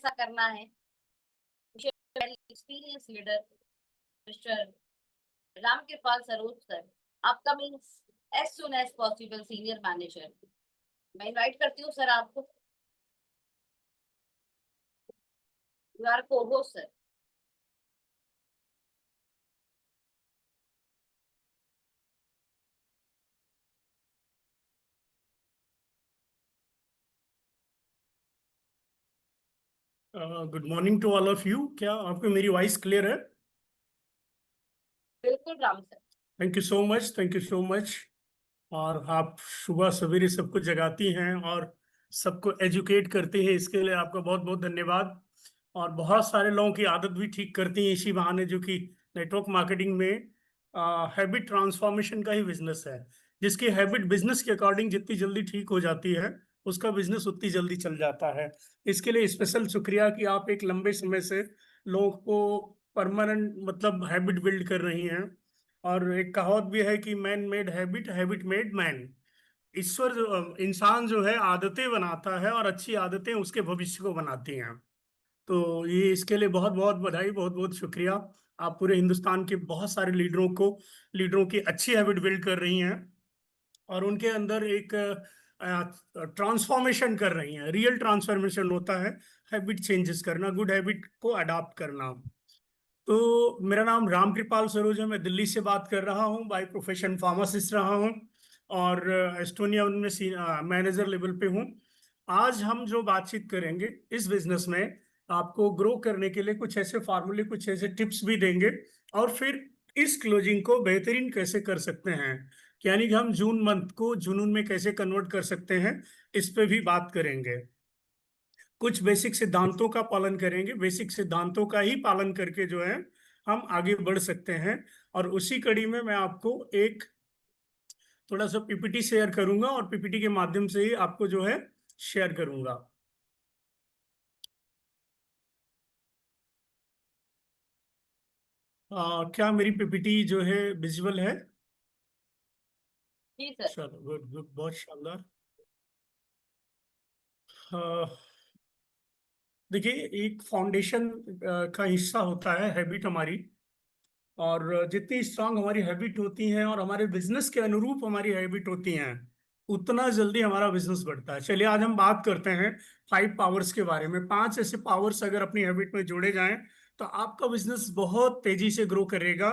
कैसा करना है। Experience leader mister Ramkripal Saroj sir, upcoming as soon as possible senior manager. मैं इनवाइट करती हूँ सर आपको। You are cohost sir. Good morning to all of you. क्या आपको मेरी वॉइस क्लियर है? बिल्कुल Ram sir. Thank you so much, thank you so much. और आप सुबह सवेरे सबको जगाती हैं और सबको एजुकेट करती हैं, इसके लिए आपका बहुत बहुत धन्यवाद। और बहुत सारे लोगों की आदत भी ठीक करती हैं इसी बहाने, जो कि नेटवर्क मार्केटिंग में हैबिट ट्रांसफॉर्मेशन का ही बिजनेस है। जिसकी हैबिट बिजनेस के अकॉर्डिंग जितनी जल्दी ठीक हो जाती है, उसका बिजनेस उतनी जल्दी चल जाता है। इसके लिए स्पेशल शुक्रिया कि आप एक लंबे समय से लोगों को परमानेंट मतलब हैबिट बिल्ड कर रही हैं। और एक कहावत भी है कि man made habit, habit made man. ईश्वर जो इंसान जो है आदतें बनाता है, और अच्छी आदतें उसके भविष्य को बनाती हैं। तो ये इसके लिए बहुत बहुत बधाई, बहुत बहुत शुक्रिया। आप पूरे हिंदुस्तान के बहुत सारे लीडरों की अच्छी हैबिट बिल्ड कर रही हैं, और उनके अंदर एक ट्रांसफॉर्मेशन कर रही हैं। रियल ट्रांसफॉर्मेशन होता है हैबिट चेंजेस करना, गुड हैबिट को अडॉप्ट करना। तो मेरा नाम रामकृपाल सरोज है, मैं दिल्ली से बात कर रहा हूँ। बाय प्रोफेशन फार्मासिस्ट रहा हूँ, और एस्टोनिया में मैनेजर लेवल पे हूँ। आज हम जो बातचीत करेंगे इस बिजनेस में, आपको ग्रो करने के लिए कुछ ऐसे फार्मूले, कुछ ऐसे टिप्स भी देंगे, और फिर इस क्लोजिंग को बेहतरीन कैसे कर सकते हैं, यानी कि हम जून मंथ को जुनून में कैसे कन्वर्ट कर सकते हैं, इस पे भी बात करेंगे। कुछ बेसिक सिद्धांतों का पालन करेंगे, बेसिक सिद्धांतों का ही पालन करके जो है हम आगे बढ़ सकते हैं। और उसी कड़ी में मैं आपको एक थोड़ा सा पीपीटी शेयर करूंगा, और पीपीटी के माध्यम से ही आपको जो है शेयर करूंगा। क्या मेरी पीपीटी जो है विजुअल है? जी सर। चलो, गुड गुड, बहुत शानदार। देखिए, एक फाउंडेशन का हिस्सा होता है हैबिट हमारी। और जितनी स्ट्रांग हमारी हैबिट होती हैं और हमारे बिजनेस के अनुरूप हमारी हैबिट होती हैं, उतना जल्दी हमारा बिजनेस बढ़ता है। चलिए, आज हम बात करते हैं 5 पावर्स के बारे में। 5 ऐसे पावर्स अगर अपनी हैबिट में जोड़े जाएं, तो आपका बिजनेस बहुत तेजी से ग्रो करेगा,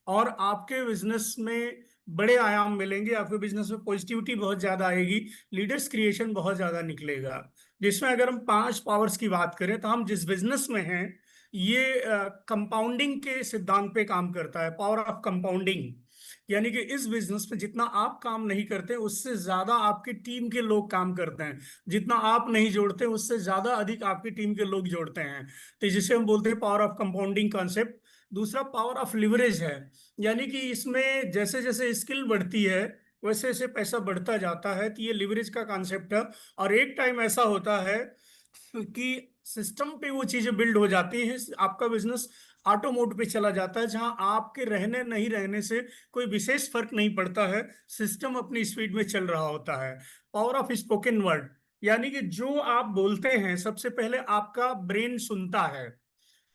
और आपके बिजनेस में बड़े आयाम मिलेंगे। आपके बिजनेस में पॉजिटिविटी बहुत ज्यादा आएगी, लीडर्स क्रिएशन बहुत ज्यादा निकलेगा। जिसमें अगर हम 5 पावर्स की बात करें, तो हम जिस बिजनेस में हैं, ये कंपाउंडिंग के सिद्धांत पे काम करता है, पावर ऑफ कंपाउंडिंग। यानी कि इस बिजनेस में जितना आप काम नहीं करते, उससे ज्यादा आपकी टीम के लोग काम करते हैं। जितना आप नहीं जोड़ते, उससे ज्यादा अधिक आपकी टीम के लोग जोड़ते हैं। तो जिसे हम बोलते हैं पावर ऑफ कंपाउंडिंग कॉन्सेप्ट। दूसरा पावर ऑफ लिवरेज है, यानी कि इसमें जैसे जैसे स्किल बढ़ती है, वैसे वैसे पैसा बढ़ता जाता है। तो ये लिवरेज का कॉन्सेप्ट है। और एक टाइम ऐसा होता है कि सिस्टम पे वो चीजें बिल्ड हो जाती हैं, आपका बिजनेस ऑटो मोड पे चला जाता है, जहां आपके रहने नहीं रहने से कोई विशेष फर्क नहीं पड़ता है। सिस्टम अपनी स्पीड में चल रहा होता है। पावर ऑफ स्पोकन वर्ड, यानी कि जो आप बोलते हैं, सबसे पहले आपका ब्रेन सुनता है।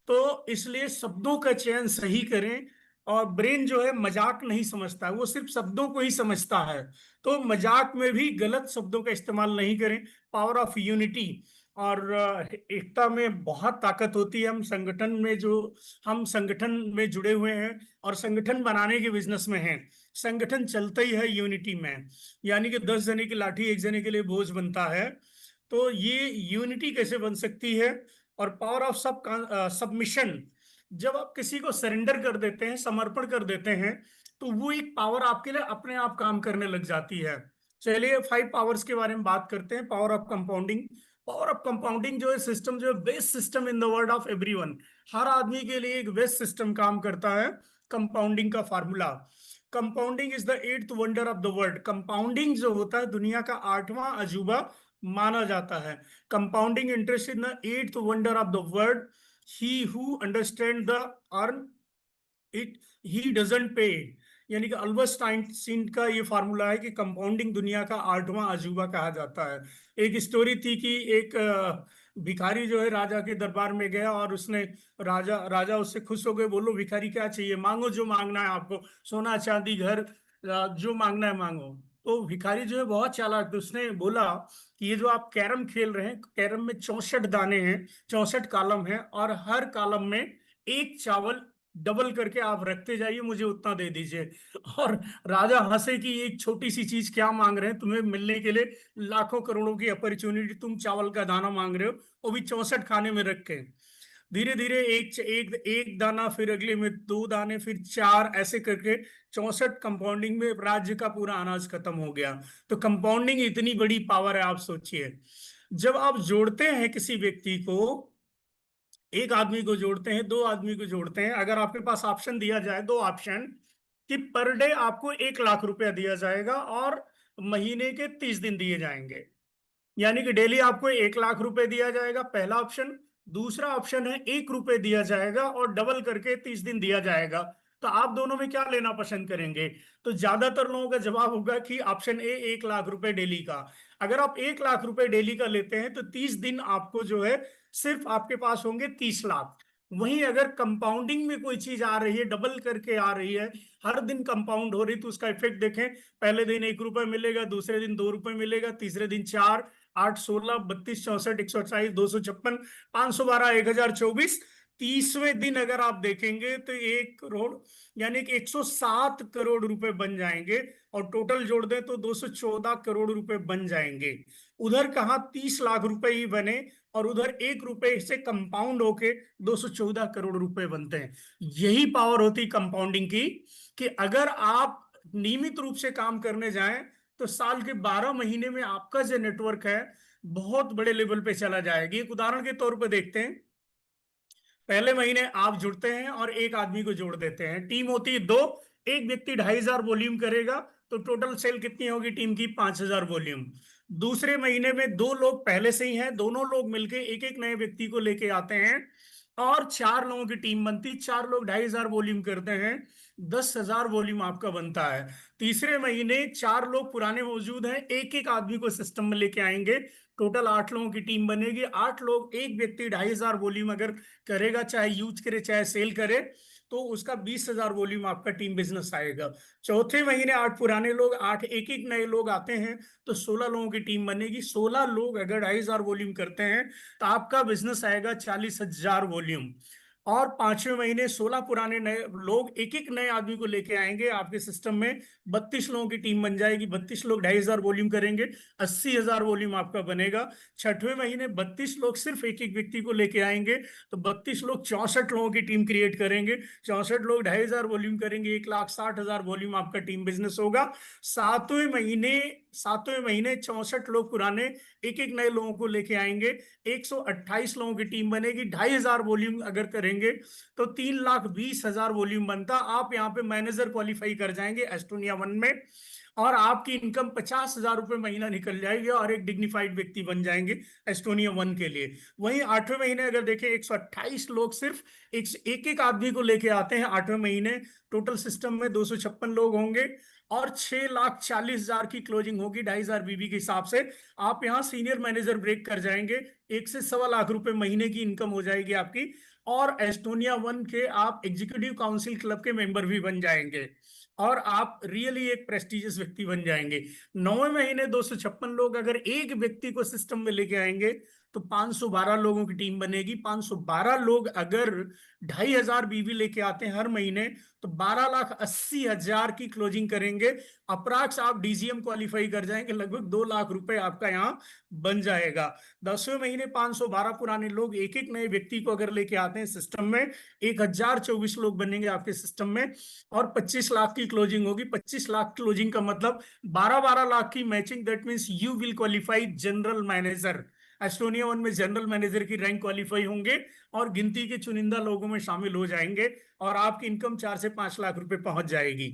तो इसलिए शब्दों का चयन सही करें। और ब्रेन जो है मजाक नहीं समझता है, वो सिर्फ शब्दों को ही समझता है। तो मजाक में भी गलत शब्दों का इस्तेमाल नहीं करें। पावर ऑफ यूनिटी, और एकता में बहुत ताकत होती है। हम संगठन में जुड़े हुए हैं, और संगठन बनाने के बिजनेस में हैं। संगठन चलता ही है यूनिटी में, यानी कि 10 जने की लाठी एक जने के लिए बोझ बनता है। तो ये यूनिटी कैसे बन सकती है? और पावर ऑफ सबमिशन, जब आप किसी को सरेंडर कर देते हैं, समर्पण कर देते हैं, तो वो एक पावर आपके लिए अपने आप काम करने लग जाती है। चलिए, 5 पावर्स के बारे में बात करते हैं। Power of compounding. Power of compounding जो है सिस्टम, जो है best system in the world of everyone. हर आदमी के लिए एक बेस्ट सिस्टम काम करता है, कंपाउंडिंग का formula. Compounding is the 8th wonder of the world. Compounding जो होता है दुनिया का 8वां अजूबा माना जाता है। Compounding interest in the 8th wonder of the world. He who understand the earn it, he doesn't पे इट। यानी कि अल्बर्ट आइंस्टीन का ये फार्मूला है कि कंपाउंडिंग दुनिया का 8वां अजूबा कहा जाता है। एक स्टोरी थी कि एक भिखारी जो है राजा के दरबार में गया और उसने राजा राजा उससे खुश हो गए, बोलो भिखारी क्या चाहिए, मांगो जो मांगना है आपको, सोना चांदी घर, जो मांगना है मांगो। तो भिखारी जो है बहुत चालाक था, उसने बोला कि ये जो आप कैरम खेल रहे हैं, कैरम में 64 दाने हैं, 64 कॉलम है, और हर कॉलम में एक चावल डबल करके आप रखते जाइए, मुझे उतना दे दीजिए। और राजा हंसे कि एक छोटी सी चीज क्या मांग रहे हैं, तुम्हें मिलने के लिए लाखों करोड़ों की अपॉर्चुनिटी, तुम चावल का दाना मांग रहे हो, वो भी 64 खाने में रख के। धीरे धीरे एक एक एक दाना, फिर अगले में 2 दाने, फिर 4, ऐसे करके 64 कंपाउंडिंग में राज्य का पूरा अनाज खत्म हो गया। तो कंपाउंडिंग इतनी बड़ी पावर है, आप सोचिए। जब आप जोड़ते हैं किसी व्यक्ति को, एक आदमी को जोड़ते हैं, 2 आदमी को जोड़ते हैं, अगर आपके पास ऑप्शन दिया जाए, 2 ऑप्शन, कि पर डे आपको 1 लाख रुपया दिया जाएगा और महीने के 30 दिन दिए जाएंगे, यानी कि डेली आपको 1 लाख रुपए दिया जाएगा, पहला ऑप्शन। दूसरा ऑप्शन है 1 रुपए दिया जाएगा और डबल करके 30 दिन दिया जाएगा। तो आप दोनों में क्या लेना पसंद करेंगे? तो ज्यादातर लोगों का जवाब होगा कि ऑप्शन ए, 1 लाख रुपए डेली का। अगर आप 1 लाख रुपए डेली का लेते हैं तो 30 दिन आपको जो है सिर्फ आपके पास होंगे 30 लाख। वहीं अगर कंपाउंडिंग में कोई चीज आ रही है, डबल करके आ रही है, हर दिन कंपाउंड हो रही, तो उसका इफेक्ट देखें। पहले दिन 1 रुपए मिलेगा, दूसरे दिन 2 रुपए मिलेगा, तीसरे दिन 4, 8, 16, 32, 64, 128, 256, 512, 1024। 30वें दिन अगर आप देखेंगे तो 1 करोड़, यानी कि 107 करोड़ रुपए बन जाएंगे, और टोटल जोड़ दें तो 214 करोड़ रुपए बन जाएंगे। उधर कहाँ 30 लाख रुपए ही बने, और उधर 1 रुपए से कंपाउंड होके 214 करोड़ रुपए बनते हैं। यही पावर होती कंपाउंडिंग की, कि अगर आप नियमित रूप से काम करने जाएं तो साल के 12 महीने में आपका जो नेटवर्क है बहुत बड़े लेवल पे चला जाएगा। एक उदाहरण के तौर पे देखते हैं। पहले महीने आप जुड़ते हैं और एक आदमी को जोड़ देते हैं, टीम होती है 2, एक व्यक्ति 2,500 वॉल्यूम करेगा, तो टोटल सेल कितनी होगी टीम की? 5,000 वॉल्यूम। दूसरे महीने में 2 लोग पहले से ही हैं, दोनों लोग मिलके एक एक नए व्यक्ति को लेके आते हैं, और 4 लोगों की टीम बनती, 4 लोग 2,500 वॉल्यूम करते हैं, 10,000 वॉल्यूम आपका बनता है। तीसरे महीने 4 लोग पुराने मौजूद हैं, एक एक आदमी को सिस्टम में लेके आएंगे, टोटल 8 लोगों की टीम बनेगी। 8 लोग, एक व्यक्ति 2,500 वॉल्यूम अगर करेगा, चाहे यूज करे चाहे सेल करे, तो उसका 20,000 वॉल्यूम आपका टीम बिजनेस आएगा। चौथे महीने 8 पुराने लोग, 8 एक एक नए लोग आते हैं, तो 16 लोगों की टीम बनेगी। 16 लोग अगर 2,500 वॉल्यूम करते हैं तो आपका बिजनेस आएगा 40,000 वॉल्यूम। और 5वें महीने 16 पुराने नए लोग एक एक नए आदमी को लेके आएंगे आपके सिस्टम में, 32 लोगों की टीम बन जाएगी। 32 लोग 2,500 वॉल्यूम करेंगे, 80,000 वॉल्यूम आपका बनेगा। 6वें महीने 32 लोग सिर्फ एक एक व्यक्ति को लेके आएंगे, तो 32 लोग 64 लोगों की टीम क्रिएट करेंगे। 64 लोग 2,500 वॉल्यूम करेंगे, 1,60,000 वॉल्यूम आपका टीम बिजनेस होगा। सातवें महीने 64 लोग पुराने एक एक नए लोगों को लेके आएंगे, 128 लोगों की टीम बनेगी। 2,500 वॉल्यूम अगर करेंगे तो 3,20,000 वॉल्यूम बनता। आप यहाँ पे मैनेजर क्वालिफाई कर जाएंगे एस्टोनिया 1 में, और आपकी इनकम 50,000 रुपए महीना निकल जाएगी, और एक डिग्निफाइड व्यक्ति बन जाएंगे एस्टोनिया 1 के लिए। वहीं 8वें महीने अगर देखें, 128 लोग सिर्फ एक एक आदमी को लेके आते हैं 8वें महीने। टोटल सिस्टम में 256 लोग होंगे, और 6,40,000 की क्लोजिंग होगी 2,500 बीबी के हिसाब से। आप यहाँ सीनियर मैनेजर ब्रेक कर जाएंगे, 1 से 1.25 लाख रुपए महीने की इनकम हो जाएगी आपकी, और एस्टोनिया 1 के आप एग्जीक्यूटिव काउंसिल क्लब के मेंबर भी बन जाएंगे, और आप रियली एक प्रेस्टिजियस व्यक्ति बन जाएंगे। 9वें महीने 256 लोग अगर एक व्यक्ति को सिस्टम में लेके आएंगे तो 512 लोगों की टीम बनेगी। 512 लोग अगर 2,500 बीवी लेके आते हैं हर महीने, तो 12,80,000 की क्लोजिंग करेंगे। अप्राक्स आप डीजीएम क्वालिफाई कर जाएंगे, लगभग 2 लाख रुपए आपका यहाँ बन जाएगा। 10वें महीने 512 पुराने लोग एक एक नए व्यक्ति को अगर लेके आते हैं सिस्टम में, 1,024 लोग बनेंगे आपके सिस्टम में, और 25 लाख की क्लोजिंग होगी। 25 लाख क्लोजिंग का मतलब 12-12 लाख की matching, that means you will qualify general manager. Estonia 1 में जनरल मैनेजर की रैंक क्वालिफाई होंगे, और गिनती के चुनिंदा लोगों में शामिल हो जाएंगे, और आपकी इनकम 4 से 5 लाख रुपए पहुंच जाएगी।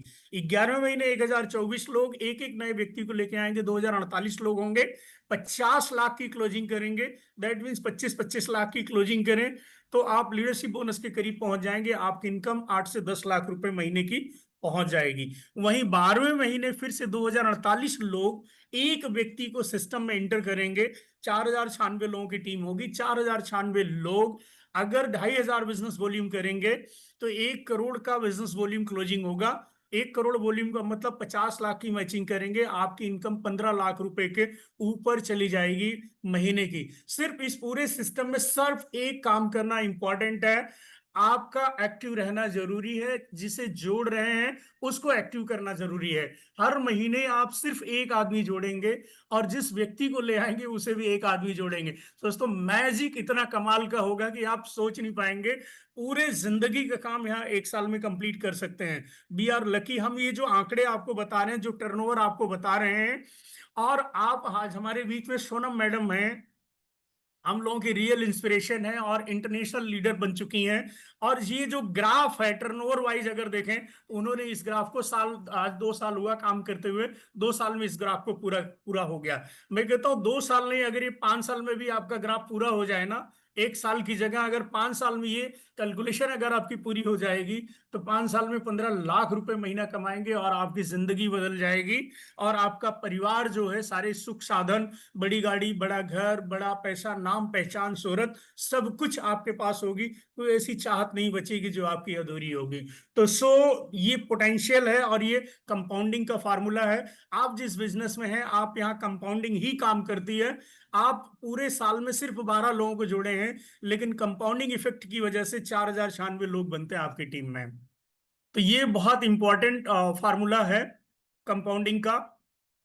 11वें महीने 1,024 लोग एक एक नए व्यक्ति को लेके आएंगे, 2,048 लोग होंगे, 50 लाख की क्लोजिंग करेंगे। दैट मीन्स 25-25 लाख की क्लोजिंग करें तो आप लीडरशिप बोनस के करीब पहुंच जाएंगे। आपकी इनकम 8 से 10 लाख रुपए महीने की पहुंच जाएगी। वहीं 12वें महीने फिर से 2048 लोग एक व्यक्ति को सिस्टम में एंटर करेंगे। 4096 लोगों की टीम होगी। 4096 लोग अगर 2500 बिजनेस वॉल्यूम करेंगे तो 1 करोड़ का बिजनेस वॉल्यूम क्लोजिंग होगा। 1 करोड़ वॉल्यूम का मतलब 50 लाख की मैचिंग करेंगे, आपकी इनकम 15 लाख रुपए के ऊपर चली जाएगी महीने की। सिर्फ इस पूरे सिस्टम में सिर्फ एक काम करना इंपॉर्टेंट है, आपका एक्टिव रहना जरूरी है। जिसे जोड़ रहे हैं उसको एक्टिव करना जरूरी है। हर महीने आप सिर्फ एक आदमी जोड़ेंगे और जिस व्यक्ति को ले आएंगे उसे भी एक आदमी जोड़ेंगे। दोस्तों मैजिक इतना कमाल का होगा कि आप सोच नहीं पाएंगे। पूरे जिंदगी का काम यहाँ 1 साल में कंप्लीट कर सकते हैं। We are lucky. हम ये जो आंकड़े आपको बता रहे हैं, जो टर्नओवर आपको बता रहे हैं, और आप आज हमारे बीच में सोनम मैडम हैं, हम लोगों की रियल इंस्पिरेशन है और इंटरनेशनल लीडर बन चुकी हैं। और ये जो ग्राफ है टर्नओवर वाइज अगर देखें, उन्होंने इस ग्राफ को आज 2 साल हुआ काम करते हुए, 2 साल में इस ग्राफ को पूरा पूरा हो गया। मैं कहता हूं 2 साल नहीं, अगर ये 5 साल में भी आपका ग्राफ पूरा हो जाए ना, 1 साल की जगह अगर 5 साल में ये कैलकुलेशन अगर आपकी पूरी हो जाएगी, तो 5 साल में 15 लाख रुपए महीना कमाएंगे और आपकी जिंदगी बदल जाएगी। और आपका परिवार जो है, सारे सुख साधन, बड़ी गाड़ी, बड़ा घर, बड़ा पैसा, नाम पहचान, शोहरत, सब कुछ आपके पास होगी। कोई ऐसी चाहत नहीं बचेगी जो आपकी अधूरी होगी। तो ये पोटेंशियल है और ये कंपाउंडिंग का फार्मूला है। आप जिस बिजनेस में हैं, आप यहाँ कंपाउंडिंग ही काम करती है। आप पूरे साल में सिर्फ 12 लोगों को जोड़े हैं, लेकिन कंपाउंडिंग इफेक्ट की वजह से 4096 लोग बनते हैं आपकी टीम में। तो ये बहुत इंपॉर्टेंट फार्मूला है कंपाउंडिंग का।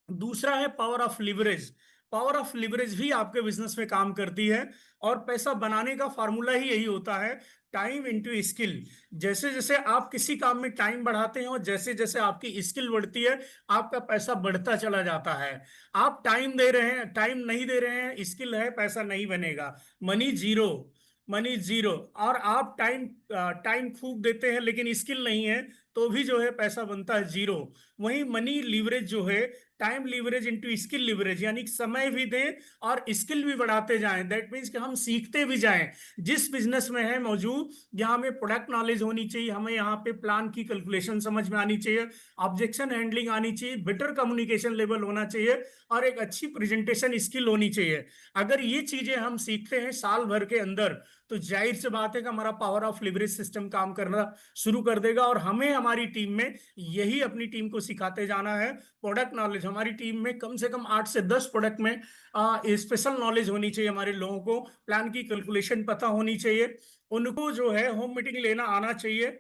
दूसरा है power of leverage. Power of leverage भी आपके बिजनेस में काम करती है और पैसा बनाने का फार्मूला ही यही होता है, टाइम इनटू स्किल। जैसे जैसे आप किसी काम में टाइम बढ़ाते हैं और जैसे जैसे आपकी स्किल बढ़ती है, आपका पैसा बढ़ता चला जाता है। आप टाइम दे रहे हैं, टाइम नहीं दे रहे हैं, स्किल है, पैसा नहीं बनेगा। Money zero, money zero. और आप टाइम टाइम खूब देते हैं लेकिन स्किल नहीं है, तो भी जो है पैसा बनता है जीरो। वहीं मनी लीवरेज जो है, time leverage into skill leverage, यानी कि समय भी दें और स्किल भी बढ़ाते जाएं। दैट मीन्स कि हम सीखते भी जाएं। जिस बिजनेस में है मौजूद, यहाँ हमें प्रोडक्ट नॉलेज होनी चाहिए, हमें यहाँ पे प्लान की कैलकुलेशन समझ में आनी चाहिए, ऑब्जेक्शन हैंडलिंग आनी चाहिए, बेटर कम्युनिकेशन लेवल होना चाहिए और एक अच्छी प्रेजेंटेशन स्किल होनी चाहिए। अगर ये चीजें हम सीखते हैं साल भर के अंदर, तो जाहिर सी बात है कि हमारा पावर ऑफ लिवरेज सिस्टम काम करना शुरू कर देगा। और हमें हमारी टीम में यही अपनी टीम को सिखाते जाना है। प्रोडक्ट नॉलेज हमारी टीम में कम से कम 8 से 10 प्रोडक्ट में स्पेशल नॉलेज होनी चाहिए। हमारे लोगों को प्लान की कैलकुलेशन पता होनी चाहिए। उनको जो है होम मीटिंग लेना आना चाहिए,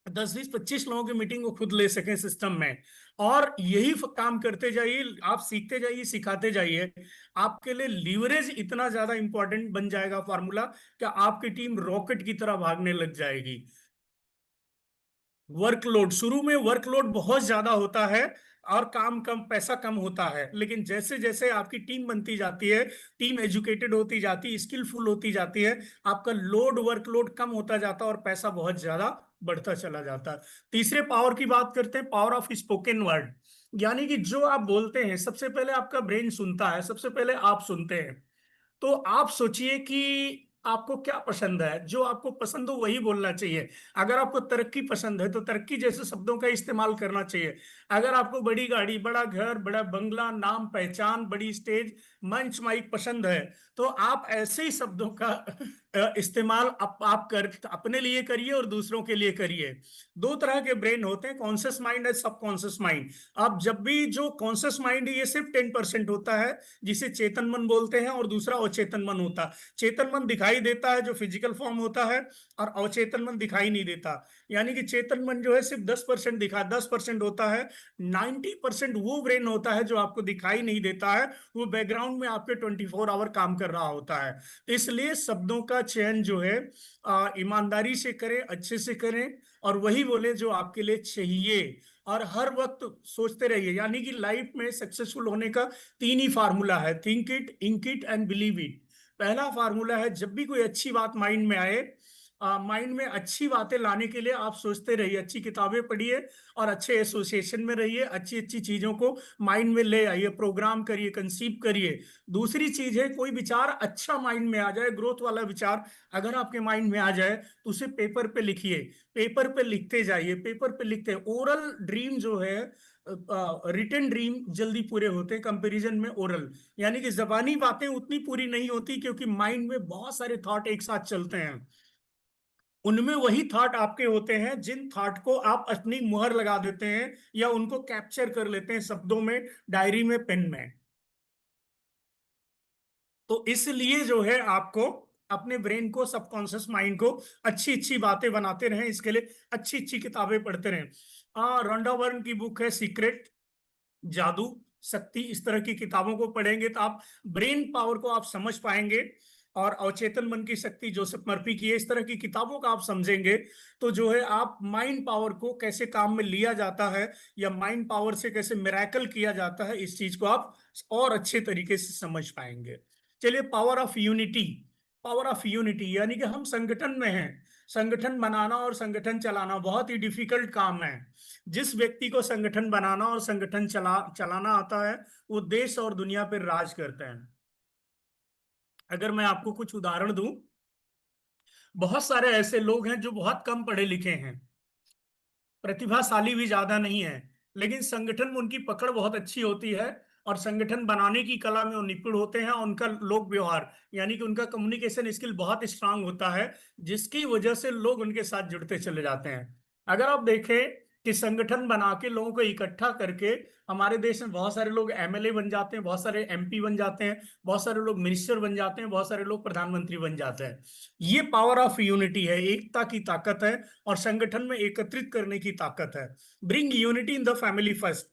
10 20 25 लोगों की मीटिंग को खुद ले सकें सिस्टम में। और यही काम करते जाइए, आप सीखते जाइए, सिखाते जाइए। आपके लिए लीवरेज इतना ज्यादा इंपॉर्टेंट बन जाएगा फार्मूला कि आपकी टीम रॉकेट की तरह भागने लग जाएगी। वर्कलोड, शुरू में वर्कलोड बहुत ज्यादा होता है और काम कम, पैसा कम होता है, लेकिन जैसे जैसे आपकी टीम बनती जाती है, टीम एजुकेटेड होती जाती है, स्किलफुल होती जाती है, आपका लोड, वर्कलोड कम होता जाता है और पैसा बहुत ज्यादा बढ़ता चला जाता है। तीसरे पावर की बात करते हैं, पावर ऑफ स्पोकन वर्ड। यानी कि जो आप बोलते हैं, सबसे पहले आपका ब्रेन सुनता है, सबसे पहले आप सुनते हैं। तो आप सोचिए कि आपको क्या पसंद है, जो आपको पसंद हो वही बोलना चाहिए। अगर आपको तरक्की पसंद है तो तरक्की जैसे शब्दों का इस्तेमाल करना चाहिए। अगर आपको बड़ी गाड़ी, बड़ा घर, बड़ा बंगला, नाम पहचान, बड़ी स्टेज, मंच माइक पसंद है, तो आप ऐसे ही शब्दों का इस्तेमाल आप कर अपने लिए करिए और दूसरों के लिए करिए। दो तरह के ब्रेन होते हैं, कॉन्शियस माइंड और सबकॉन्शियस माइंड। आप जब भी, जो कॉन्शियस माइंड है ये सिर्फ 10% होता है, जिसे चेतन मन बोलते हैं, और दूसरा अचेतन मन होता है। चेतन मन दिखाई देता है, जो फिजिकल फॉर्म होता है, और अवचेतन मन दिखाई नहीं देता। यानी कि चेतन मन जो है सिर्फ 10% होता है। 90% वो ब्रेन होता है जो आपको दिखाई नहीं देता है, वो बैकग्राउंड में आपके 24 आवर काम कर रहा होता है। तो इसलिए शब्दों का चयन जो है ईमानदारी से करें, अच्छे से करें, और वही बोले जो आपके लिए चाहिए। और हर वक्त सोचते रहिए। यानी कि लाइफ में सक्सेसफुल होने का 3 ही फार्मूला है, think it, ink it and believe it. पहला फार्मूला है, जब भी कोई अच्छी बात माइंड में आए, माइंड में अच्छी बातें लाने के लिए आप सोचते रहिए, अच्छी किताबें पढ़िए और अच्छे एसोसिएशन में रहिए, अच्छी अच्छी चीजों को माइंड में ले आइए, प्रोग्राम करिए, कंसीव करिए। दूसरी चीज है, कोई विचार अच्छा माइंड में आ जाए, ग्रोथ वाला विचार अगर आपके माइंड में आ जाए तो उसे पेपर पे लिखिए, पेपर पे लिखते जाइए, पेपर पे लिखते। ओरल ड्रीम जो है, रिटन ड्रीम जल्दी पूरे होते हैं कंपैरिजन में ओरल, यानी कि जबानी बातें उतनी पूरी नहीं होती, क्योंकि माइंड में बहुत सारे थॉट एक साथ चलते हैं। उनमें वही थॉट आपके होते हैं जिन थॉट को आप अपनी मुहर लगा देते हैं या उनको कैप्चर कर लेते हैं शब्दों में, डायरी में, पेन में। तो इसलिए जो है आपको अपने ब्रेन को, सबकॉन्शियस माइंड को अच्छी अच्छी बातें बनाते रहें, इसके लिए अच्छी अच्छी किताबें पढ़ते रहें। रोंडा बर्न की बुक है सीक्रेट, जादू, शक्ति, इस तरह की किताबों को पढ़ेंगे तो आप ब्रेन पावर को आप समझ पाएंगे। और अवचेतन मन की शक्ति जोसेफ मर्फी की है, इस तरह की किताबों का आप समझेंगे तो जो है आप माइंड पावर को कैसे काम में लिया जाता है या माइंड पावर से कैसे मिरेकल किया जाता है, इस चीज को आप और अच्छे तरीके से समझ पाएंगे। चलिए, power of unity. Power of unity यानी कि हम संगठन में हैं, संगठन बनाना और संगठन चलाना बहुत ही डिफिकल्ट काम है। जिस व्यक्ति को संगठन बनाना और संगठन चलाना आता है, वो देश और दुनिया पर राज करते हैं। अगर मैं आपको कुछ उदाहरण दूं, बहुत सारे ऐसे लोग हैं जो बहुत कम पढ़े लिखे हैं, प्रतिभाशाली भी ज्यादा नहीं है, लेकिन संगठन में उनकी पकड़ बहुत अच्छी होती है और संगठन बनाने की कला में वो निपुण होते हैं। और उनका लोक व्यवहार यानी कि उनका कम्युनिकेशन स्किल बहुत स्ट्रांग होता है, जिसकी वजह से लोग उनके साथ जुड़ते चले जाते हैं। अगर आप देखें कि संगठन बना के लोगों को इकट्ठा करके हमारे देश में बहुत सारे लोग एमएलए बन जाते हैं, बहुत सारे एमपी बन जाते हैं, बहुत सारे लोग मिनिस्टर बन जाते हैं, बहुत सारे लोग प्रधानमंत्री बन जाते हैं। ये पावर ऑफ यूनिटी है, एकता की ताकत है और संगठन में एकत्रित करने की ताकत है। Bring unity in the family first.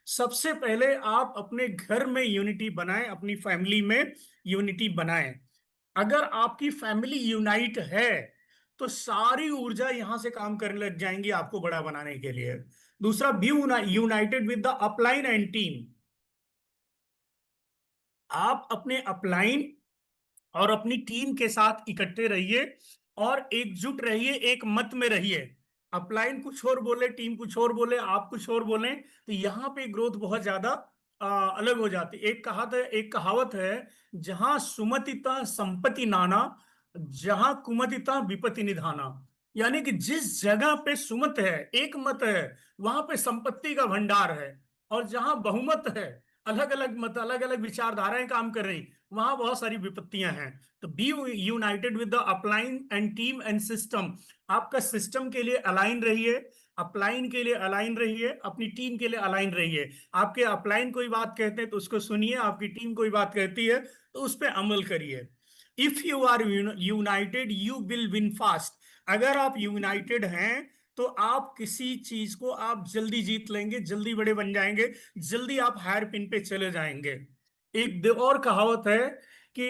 सबसे पहले आप अपने घर में यूनिटी बनाएं, अपनी फैमिली में यूनिटी बनाएं। अगर आपकी फैमिली यूनाइट है तो सारी ऊर्जा यहां से काम करने लग जाएंगी आपको बड़ा बनाने के लिए। दूसरा, be united with the upline and team. आप अपने अपलाइन और अपनी टीम के साथ इकट्ठे रहिए और एकजुट रहिए, एक मत में रहिए। अपलाइन कुछ और बोले, टीम कुछ और बोले, आप कुछ और बोले, तो यहाँ पे ग्रोथ बहुत ज्यादा अलग हो जाती है। एक कहावत है, जहां सुमतिता संपत्ति नाना, जहां कुमतिता विपत्ति निधाना। यानी कि जिस जगह पे सुमत है, एक मत है, वहां पे संपत्ति का भंडार है। और जहां बहुमत है, अलग अलग मत, अलग अलग विचारधाराएं काम कर रही, वहां बहुत सारी विपत्तियां हैं। तो be united with the upline and team and system. आपका सिस्टम के लिए अलाइन रहिए, अपलाइन के लिए अलाइन रहिए, अपनी टीम के लिए अलाइन रहिए। आपके अपलाइन कोई बात कहते हैं तो उसको सुनिए, आपकी टीम कोई बात कहती है तो उस पर अमल करिए। If you are united you will win fast. अगर आप यूनाइटेड हैं तो आप किसी चीज को आप जल्दी जीत लेंगे, जल्दी बड़े बन जाएंगे, जल्दी आप हायर पिन पे चले जाएंगे। और कहावत है कि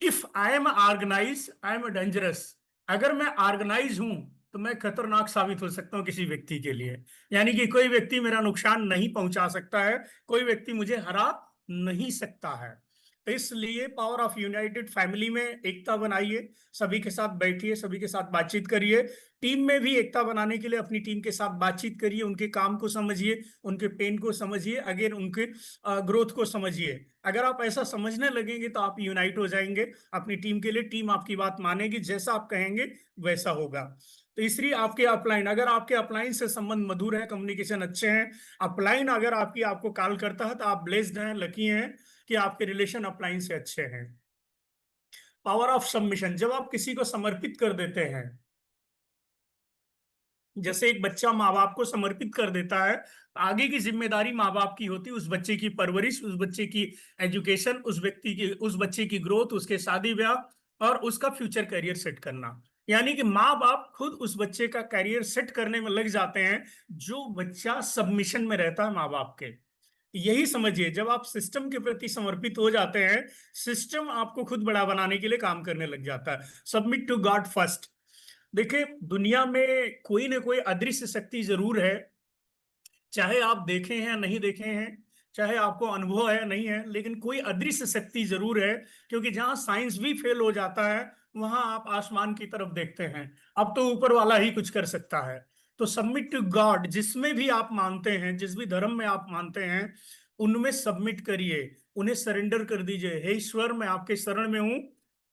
if I am organise I am dangerous. अगर मैं ऑर्गेनाइज हूं तो मैं खतरनाक साबित हो सकता हूं किसी व्यक्ति के लिए। यानी कि कोई व्यक्ति मेरा नुकसान नहीं पहुंचा सकता है, कोई व्यक्ति मुझे हरा नहीं सकता है। तो इसलिए पावर ऑफ यूनाइटेड फैमिली में एकता बनाइए, सभी के साथ बैठिए, सभी के साथ बातचीत करिए। टीम में भी एकता बनाने के लिए अपनी टीम के साथ बातचीत करिए, उनके काम को समझिए, उनके पेन को समझिए, अगेन उनके ग्रोथ को समझिए। अगर आप ऐसा समझने लगेंगे तो आप यूनाइट हो जाएंगे अपनी टीम के लिए, टीम आपकी बात मानेगी, जैसा आप कहेंगे वैसा होगा। तो इसलिए आपके अपलाइन, अगर आपके अपलाइन से संबंध मधुर है, कम्युनिकेशन अच्छे हैं, अपलाइन अगर आपको कॉल करता है तो आप ब्लेस्ड हैं, लकी हैं कि आपके रिलेशन अपलाइन से अच्छे हैं। Power of submission. जब आप किसी को समर्पित कर देते हैं, जैसे एक बच्चा माँ बाप को समर्पित कर देता है, आगे की जिम्मेदारी माँ बाप की होती है, उस बच्चे की परवरिश, उस बच्चे की एजुकेशन, उस बच्चे की ग्रोथ, उसके शादी ब्याह और उसका फ्यूचर करियर सेट करना। यानी कि माँ बाप खुद उस बच्चे का करियर सेट करने में लग जाते हैं जो बच्चा सबमिशन में रहता है माँ बाप के। यही समझिए, जब आप सिस्टम के प्रति समर्पित हो जाते हैं, सिस्टम आपको खुद बड़ा बनाने के लिए काम करने लग जाता है। Submit to God first. देखिए, दुनिया में कोई ना कोई अदृश्य शक्ति जरूर है, चाहे आप देखें हैं या नहीं देखे हैं, चाहे आपको अनुभव है या नहीं है, लेकिन कोई अदृश्य शक्ति जरूर है। क्योंकि जहां साइंस भी फेल हो जाता है वहां आप आसमान की तरफ देखते हैं। अब तो ऊपर वाला ही कुछ कर सकता है। तो सबमिट टू गॉड, जिसमें भी आप मानते हैं, जिस भी धर्म में आप मानते हैं, उनमें सबमिट करिए, उन्हें सरेंडर कर दीजिए। हे ईश्वर, मैं आपके शरण में हूं,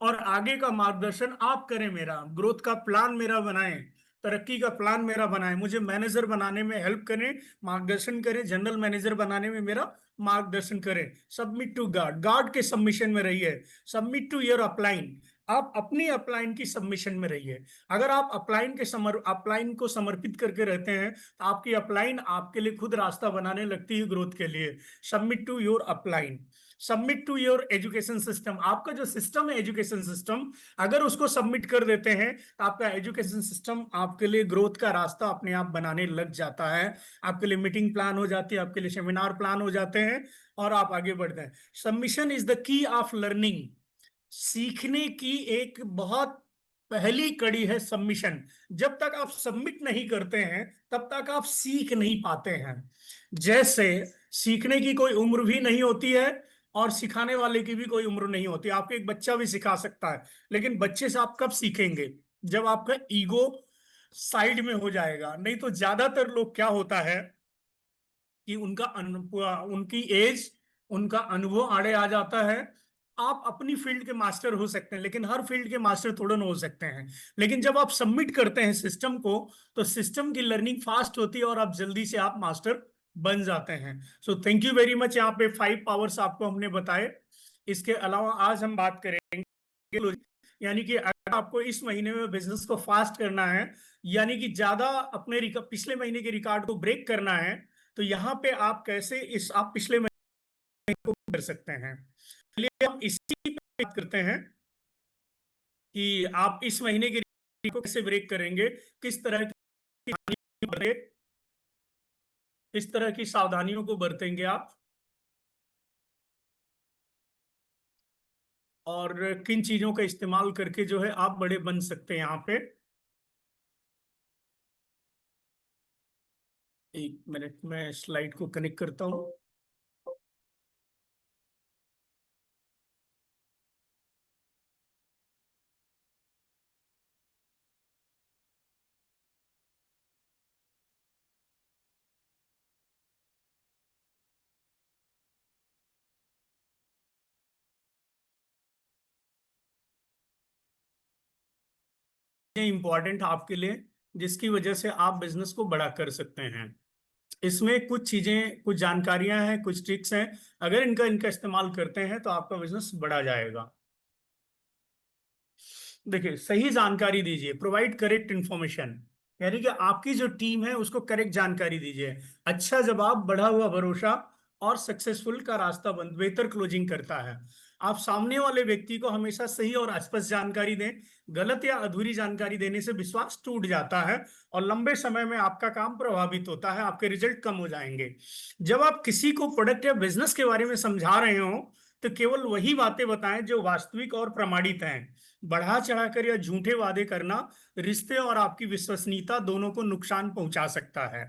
और आगे का मार्गदर्शन आप करें, मेरा ग्रोथ का प्लान मेरा बनाएं, तरक्की का प्लान मेरा बनाएं, मुझे मैनेजर बनाने में हेल्प करें, मार्गदर्शन करें, जनरल मैनेजर बनाने में मेरा मार्गदर्शन करें। सबमिट टू गॉड, गॉड के सबमिशन में रहिए। सबमिट टू योर अपलाइन, आप अपनी अपलाइन की सबमिशन में रहिए। अगर आप अपलाइन को समर्पित करके रहते हैं, तो आपकी अपलाइन आपके लिए खुद रास्ता बनाने लगती है ग्रोथ के लिए। Submit to your upline. Submit to your education system, आपका जो सिस्टम है एजुकेशन सिस्टम, अगर उसको सबमिट कर देते हैं तो आपका एजुकेशन सिस्टम आपके लिए ग्रोथ का रास्ता अपने आप बनाने लग जाता है। आपके लिए मीटिंग प्लान हो जाती है, आपके लिए सेमिनार प्लान हो जाते हैं, और आप आगे बढ़ते हैं। Submission is the key of learning, सीखने की एक बहुत पहली कड़ी है सबमिशन। जब तक आप सबमिट नहीं करते हैं, तब तक आप सीख नहीं पाते हैं। जैसे सीखने की कोई उम्र भी नहीं होती है, और सिखाने वाले की भी कोई उम्र नहीं होती। आपको एक बच्चा भी सिखा सकता है, लेकिन बच्चे से आप कब सीखेंगे? जब आपका ईगो साइड में हो जाएगा। नहीं तो ज्यादातर लोग, क्या होता है कि उनकी एज, उनका अनुभव आड़े आ जाता है। आप अपनी फील्ड के मास्टर हो सकते हैं, लेकिन हर फील्ड के मास्टर थोड़ा ना हो सकते हैं। लेकिन जब आप सबमिट करते हैं सिस्टम को, तो सिस्टम की लर्निंग फास्ट होती है, और आप जल्दी से आप मास्टर बन जाते हैं। सो थैंक यू वेरी मच। यहाँ पे 5 पावर्स आपको हमने बताए। इसके अलावा आज हम बात करेंगे, यानी कि अगर आपको इस महीने में बिजनेस को फास्ट करना है, यानी कि ज्यादा अपने पिछले महीने के रिकॉर्ड को ब्रेक करना है, तो यहाँ पे आप कैसे आप पिछले महीने को कर सकते हैं। चलिए हम इसी पे बात करते हैं कि आप इस महीने के रिकॉर्ड को कैसे ब्रेक करेंगे, किस तरह की किस तरह की सावधानियों को बरतेंगे आप, और किन चीजों का इस्तेमाल करके जो है आप बड़े बन सकते हैं। यहाँ पे 1 मिनट में स्लाइड को कनेक्ट करता हूँ। इंपॉर्टेंट आपके लिए, जिसकी वजह से आप बिजनेस को बड़ा कर सकते हैं। इसमें कुछ चीजें, कुछ जानकारियां हैं, कुछ ट्रिक्स हैं। अगर इनका इनका इस्तेमाल करते हैं तो आपका बिजनेस बढ़ा जाएगा। देखिए, सही जानकारी दीजिए, प्रोवाइड करेक्ट इंफॉर्मेशन, यानी कि आपकी जो टीम है उसको करेक्ट जानकारी दीजिए। अच्छा जवाब बढ़ा हुआ भरोसा और सक्सेसफुल का रास्ता बंद, बेहतर क्लोजिंग करता है। आप सामने वाले व्यक्ति को हमेशा सही और स्पष्ट जानकारी दें। गलत या अधूरी जानकारी देने से विश्वास टूट जाता है, और लंबे समय में आपका काम प्रभावित होता है, आपके रिजल्ट कम हो जाएंगे। जब आप किसी को प्रोडक्ट या बिजनेस के बारे में समझा रहे हो, तो केवल वही बातें बताएं जो वास्तविक और प्रमाणित हैं। बढ़ा चढ़ाकर या झूठे वादे करना रिश्ते और आपकी विश्वसनीयता दोनों को नुकसान पहुंचा सकता है।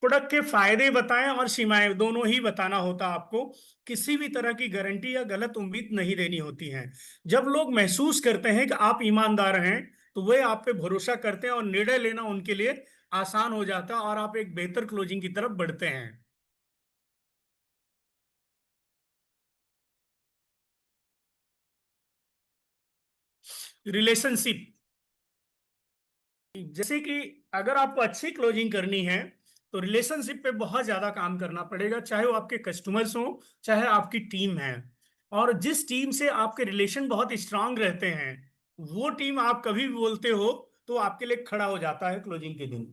प्रोडक्ट के फायदे बताएं और सीमाएं, दोनों ही बताना होता आपको। किसी भी तरह की गारंटी या गलत उम्मीद नहीं देनी होती है। जब लोग महसूस करते हैं कि आप ईमानदार हैं, तो वे आप पे भरोसा करते हैं, और निर्णय लेना उनके लिए आसान हो जाता है, और आप एक बेहतर क्लोजिंग की तरफ बढ़ते हैं। रिलेशनशिप, जैसे कि अगर आपको अच्छी क्लोजिंग करनी है, तो रिलेशनशिप पे बहुत ज्यादा काम करना पड़ेगा, चाहे वो आपके कस्टमर्स हो, चाहे आपकी टीम है। और जिस टीम से आपके रिलेशन बहुत स्ट्रांग रहते हैं, वो टीम आप कभी भी बोलते हो तो आपके लिए खड़ा हो जाता है क्लोजिंग के दिन।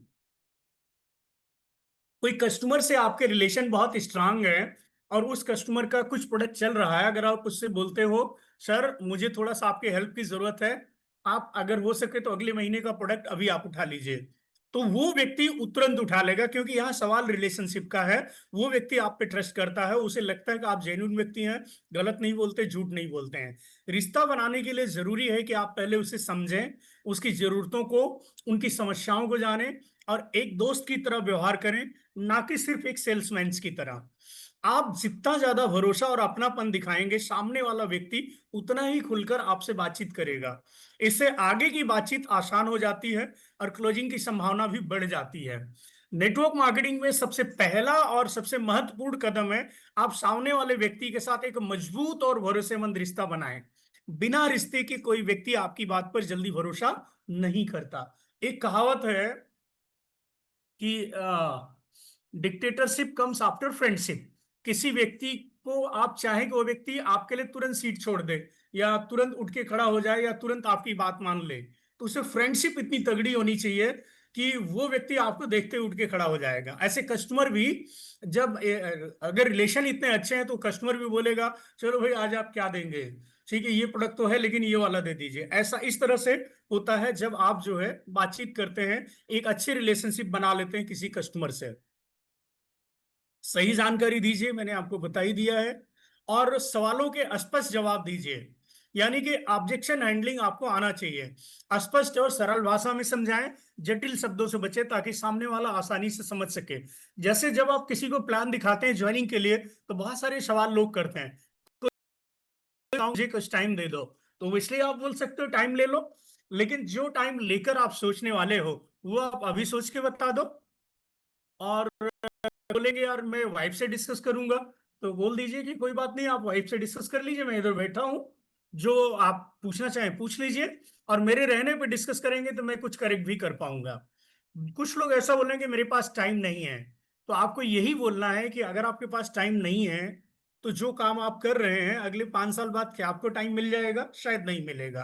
कोई कस्टमर से आपके रिलेशन बहुत स्ट्रांग है, और उस कस्टमर का कुछ प्रोडक्ट चल रहा है, अगर आप उससे बोलते हो, सर मुझे थोड़ा सा आपके हेल्प की जरूरत है, आप अगर हो सके तो अगले महीने का प्रोडक्ट अभी आप उठा लीजिए, तो वो व्यक्ति तुरंत उठा लेगा, क्योंकि यहाँ सवाल रिलेशनशिप का है। वो व्यक्ति आप पे ट्रस्ट करता है, उसे लगता है कि आप जेन्युइन व्यक्ति हैं, गलत नहीं बोलते, झूठ नहीं बोलते हैं। रिश्ता बनाने के लिए जरूरी है कि आप पहले उसे समझें, उसकी जरूरतों को, उनकी समस्याओं को जानें, और एक दोस्त की तरह व्यवहार करें, ना कि सिर्फ एक सेल्समैन की तरह। आप जितना ज्यादा भरोसा और अपनापन दिखाएंगे, सामने वाला व्यक्ति उतना ही खुलकर आपसे बातचीत करेगा। इससे आगे की बातचीत आसान हो जाती है और क्लोजिंग की संभावना भी बढ़ जाती है। नेटवर्क मार्केटिंग में सबसे पहला और सबसे महत्वपूर्ण कदम है, आप सामने वाले व्यक्ति के साथ एक मजबूत और भरोसेमंद रिश्ता बनाएं। बिना रिश्ते के कोई व्यक्ति आपकी बात पर जल्दी भरोसा नहीं करता। एक कहावत है कि डिक्टेटरशिप कम्स आफ्टर फ्रेंडशिप। किसी व्यक्ति को आप चाहें कि वो व्यक्ति आपके लिए तुरंत सीट छोड़ दे, या तुरंत उठ के खड़ा हो जाए, या तुरंत आपकी बात मान ले, तो उसे फ्रेंडशिप इतनी तगड़ी होनी चाहिए कि वो व्यक्ति आपको देखते ही उठ के खड़ा हो जाएगा। ऐसे कस्टमर भी, जब अगर रिलेशन इतने अच्छे हैं तो कस्टमर भी बोलेगा चलो भाई आज आप क्या देंगे, ठीक है ये प्रोडक्ट तो है लेकिन ये वाला दे दीजिए। ऐसा इस तरह से होता है जब आप जो है बातचीत करते हैं, एक अच्छे रिलेशनशिप बना लेते हैं किसी कस्टमर से। सही जानकारी दीजिए, मैंने आपको बता ही दिया है। और सवालों के स्पष्ट जवाब दीजिए, यानी कि ऑब्जेक्शन हैंडलिंग आपको आना चाहिए। स्पष्ट और सरल भाषा में समझाएं, जटिल शब्दों से बचे ताकि सामने वाला आसानी से समझ सके। जैसे जब आप किसी को प्लान दिखाते हैं ज्वाइनिंग के लिए, तो बहुत सारे सवाल लोग करते हैं, तो मुझे कुछ टाइम दे दो, तो इसलिए आप बोल सकते हो टाइम ले लो, लेकिन जो टाइम लेकर आप सोचने वाले हो वो आप अभी सोच के बता दो। और बोलेंगे यार मैं वाइफ से डिस्कस करूंगा, तो बोल दीजिए कि कोई बात नहीं, आप वाइफ से डिस्कस कर लीजिए, मैं इधर बैठा हूं, जो आप पूछना चाहें पूछ लीजिए, और मेरे रहने पे डिस्कस करेंगे तो मैं कुछ करेक्ट भी कर पाऊंगा। कुछ लोग ऐसा बोलेंगे मेरे पास टाइम नहीं है, तो आपको यही बोलना है कि अगर आपके पास टाइम नहीं है तो जो काम आप कर रहे हैं अगले 5 साल बाद क्या आपको टाइम मिल जाएगा? शायद नहीं मिलेगा।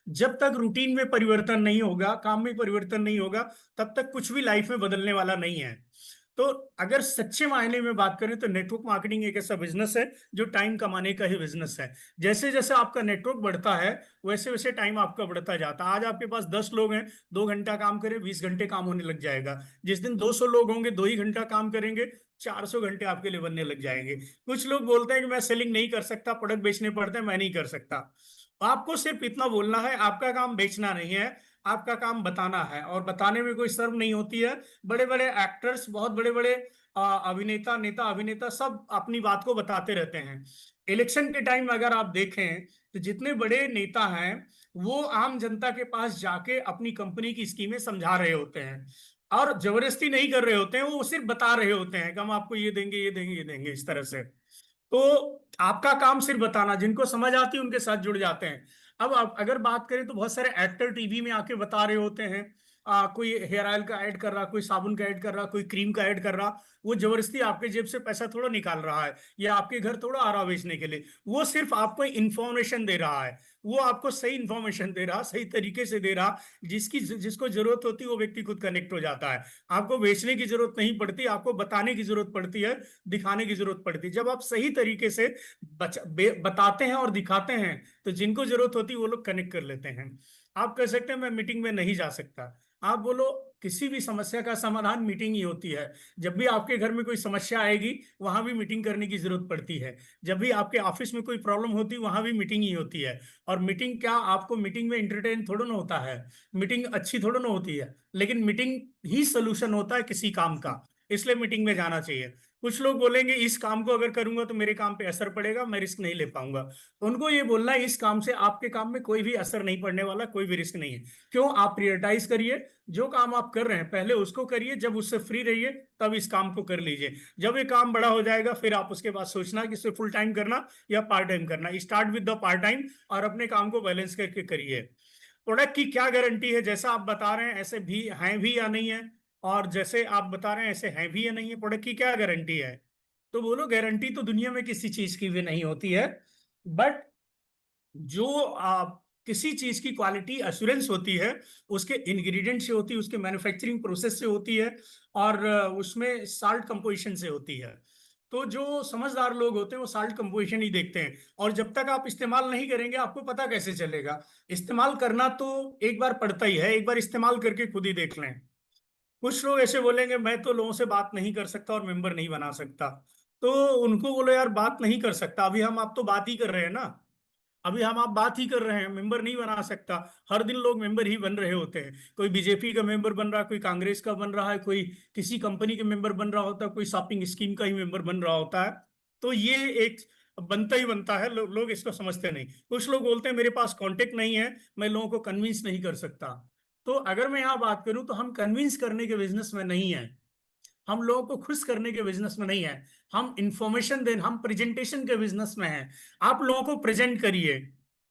जब तक रूटीन में परिवर्तन नहीं होगा, काम में परिवर्तन नहीं होगा, तब तक कुछ भी लाइफ में बदलने वाला नहीं है। तो अगर सच्चे मायने में बात करें तो नेटवर्क मार्केटिंग एक ऐसा बिजनेस है जो टाइम कमाने का ही बिजनेस है। जैसे जैसे आपका नेटवर्क बढ़ता है वैसे वैसे टाइम आपका बढ़ता जाता है। आज आपके पास 10 लोग हैं, 2 घंटा काम करें, 20 घंटे काम होने लग जाएगा। जिस दिन 200 लोग होंगे, 2 ही घंटा काम करेंगे, 400 घंटे आपके लिए बनने लग जाएंगे। कुछ लोग बोलते हैं कि मैं सेलिंग नहीं कर सकता, प्रोडक्ट बेचने पड़ते हैं, मैं नहीं कर सकता। आपको सिर्फ इतना बोलना है, आपका काम बेचना नहीं है, आपका काम बताना है, और बताने में कोई शर्म नहीं होती है। बड़े बड़े एक्टर्स, बहुत बड़े बड़े अभिनेता, नेता अभिनेता सब अपनी बात को बताते रहते हैं। इलेक्शन के टाइम अगर आप देखें तो जितने बड़े नेता हैं वो आम जनता के पास जाके अपनी कंपनी की स्कीमें समझा रहे होते हैं, और जबरदस्ती नहीं कर रहे होते हैं, वो सिर्फ बता रहे होते हैं कि हम आपको ये देंगे ये देंगे ये देंगे, इस तरह से। तो आपका काम सिर्फ बताना, जिनको समझ आती है उनके साथ जुड़ जाते हैं। अब आप अगर बात करें तो बहुत सारे एक्टर टीवी में आके बता रहे होते हैं, कोई हेयर ऑयल का ऐड कर रहा, कोई साबुन का ऐड कर रहा, कोई क्रीम का ऐड कर रहा, वो जबरदस्ती आपके जेब से पैसा थोड़ा निकाल रहा है या आपके घर थोड़ा आ रहा बेचने के लिए। वो सिर्फ आपको इंफॉर्मेशन दे रहा है, वो आपको सही इंफॉर्मेशन दे रहा, सही तरीके से दे रहा, जिसको जरूरत होती है वो व्यक्ति खुद कनेक्ट हो जाता है। आपको बेचने की जरूरत नहीं पड़ती, आपको बताने की जरूरत पड़ती है, दिखाने की जरूरत पड़ती है। जब आप सही तरीके से बताते हैं और दिखाते हैं तो जिनको जरूरत होती है वो लोग कनेक्ट कर लेते हैं। आप कह सकते हैं मैं मीटिंग में नहीं जा सकता, आप बोलो किसी भी समस्या का समाधान मीटिंग ही होती है। जब भी आपके घर में कोई समस्या आएगी वहां भी मीटिंग करने की जरूरत पड़ती है। जब भी आपके ऑफिस में कोई प्रॉब्लम होती है वहां भी मीटिंग ही होती है। और मीटिंग क्या, आपको मीटिंग में इंटरटेन थोड़ा ना होता है, मीटिंग अच्छी थोड़ा ना होती है, लेकिन मीटिंग ही सोल्यूशन होता है किसी काम का, इसलिए मीटिंग में जाना चाहिए। कुछ लोग बोलेंगे इस काम को अगर करूंगा तो मेरे काम पे असर पड़ेगा, मैं रिस्क नहीं ले पाऊंगा, तो उनको ये बोलना है इस काम से आपके काम में कोई भी असर नहीं पड़ने वाला, कोई भी रिस्क नहीं है। क्यों? आप प्रायोरिटाइज करिए, जो काम आप कर रहे हैं पहले उसको करिए, जब उससे फ्री रहिए तब इस काम को कर लीजिए। जब ये काम बड़ा हो जाएगा फिर आप उसके बाद सोचना कि इसे फुल टाइम करना या पार्ट टाइम करना। Start with the part time और अपने काम को बैलेंस करके करिए। प्रोडक्ट की क्या गारंटी है? जैसा आप बता रहे हैं ऐसे भी हैं भी या नहीं है, और जैसे आप बता रहे हैं ऐसे हैं भी या नहीं है, प्रोडक्ट की क्या गारंटी है? तो बोलो गारंटी तो दुनिया में किसी चीज की भी नहीं होती है, बट जो किसी चीज की क्वालिटी एश्योरेंस होती है उसके इंग्रेडिएंट से होती है, उसके मैन्युफैक्चरिंग प्रोसेस से होती है, और उसमें साल्ट कंपोजिशन से होती है। तो जो समझदार लोग होते हैं वो साल्ट कंपोजिशन ही देखते हैं, और जब तक आप इस्तेमाल नहीं करेंगे आपको पता कैसे चलेगा? इस्तेमाल करना तो एक बार पड़ता ही है, एक बार इस्तेमाल करके खुद ही देख लें। कुछ लोग ऐसे बोलेंगे मैं तो लोगों से बात नहीं कर सकता और मेंबर नहीं बना सकता, तो उनको बोलो यार बात नहीं कर सकता, अभी हम आप तो बात ही कर रहे हैं ना, अभी हम आप बात ही कर रहे हैं, मेंबर नहीं बना सकता। हर दिन लोग मेंबर ही बन रहे होते हैं, कोई बीजेपी का मेंबर बन रहा है, कोई कांग्रेस का बन रहा है, कोई किसी कंपनी के मेंबर बन रहा होता है, कोई शॉपिंग स्कीम का ही मेंबर बन रहा होता है। तो ये एक बनता ही बनता है, लोग इसको समझते नहीं। कुछ लोग बोलते हैं मेरे पास कांटेक्ट नहीं है, मैं लोगों को कन्विंस नहीं कर सकता। तो अगर मैं यहाँ बात करूं तो हम कन्विंस करने के बिजनेस में नहीं है, हम लोगों को खुश करने के बिजनेस में नहीं है, हम इंफॉर्मेशन दें, हम प्रेजेंटेशन के बिजनेस में हैं। आप लोगों को प्रेजेंट करिए,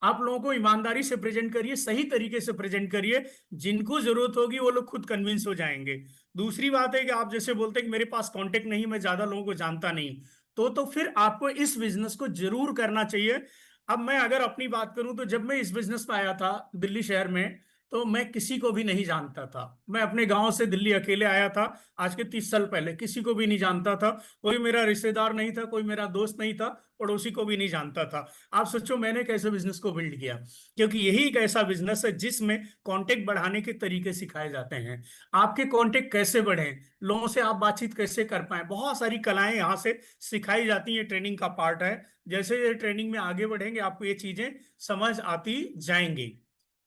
आप लोगों को ईमानदारी से प्रेजेंट करिए, सही तरीके से प्रेजेंट करिए, जिनको जरूरत होगी वो लोग खुद कन्विंस हो जाएंगे। दूसरी बात है कि आप जैसे बोलते हैं कि मेरे पास कांटेक्ट नहीं, मैं ज्यादा लोगों को जानता नहीं, तो फिर आपको इस बिजनेस को जरूर करना चाहिए। अब मैं अगर अपनी बात करूं तो जब मैं इस बिजनेस में आया था दिल्ली शहर में, तो मैं किसी को भी नहीं जानता था। मैं अपने गांव से दिल्ली अकेले आया था, आज के 30 साल पहले, किसी को भी नहीं जानता था। कोई मेरा रिश्तेदार नहीं था, कोई मेरा दोस्त नहीं था, पड़ोसी को भी नहीं जानता था। आप सोचो मैंने कैसे बिजनेस को बिल्ड किया, क्योंकि यही एक ऐसा बिजनेस है जिसमें कांटेक्ट बढ़ाने के तरीके सिखाए जाते हैं। आपके कांटेक्ट कैसे बढ़े, लोगों से आप बातचीत कैसे कर पाए, बहुत सारी कलाएं यहाँ से सिखाई जाती हैं, ट्रेनिंग का पार्ट है। जैसे ये ट्रेनिंग में आगे बढ़ेंगे आपको ये चीजें समझ आती जाएंगी।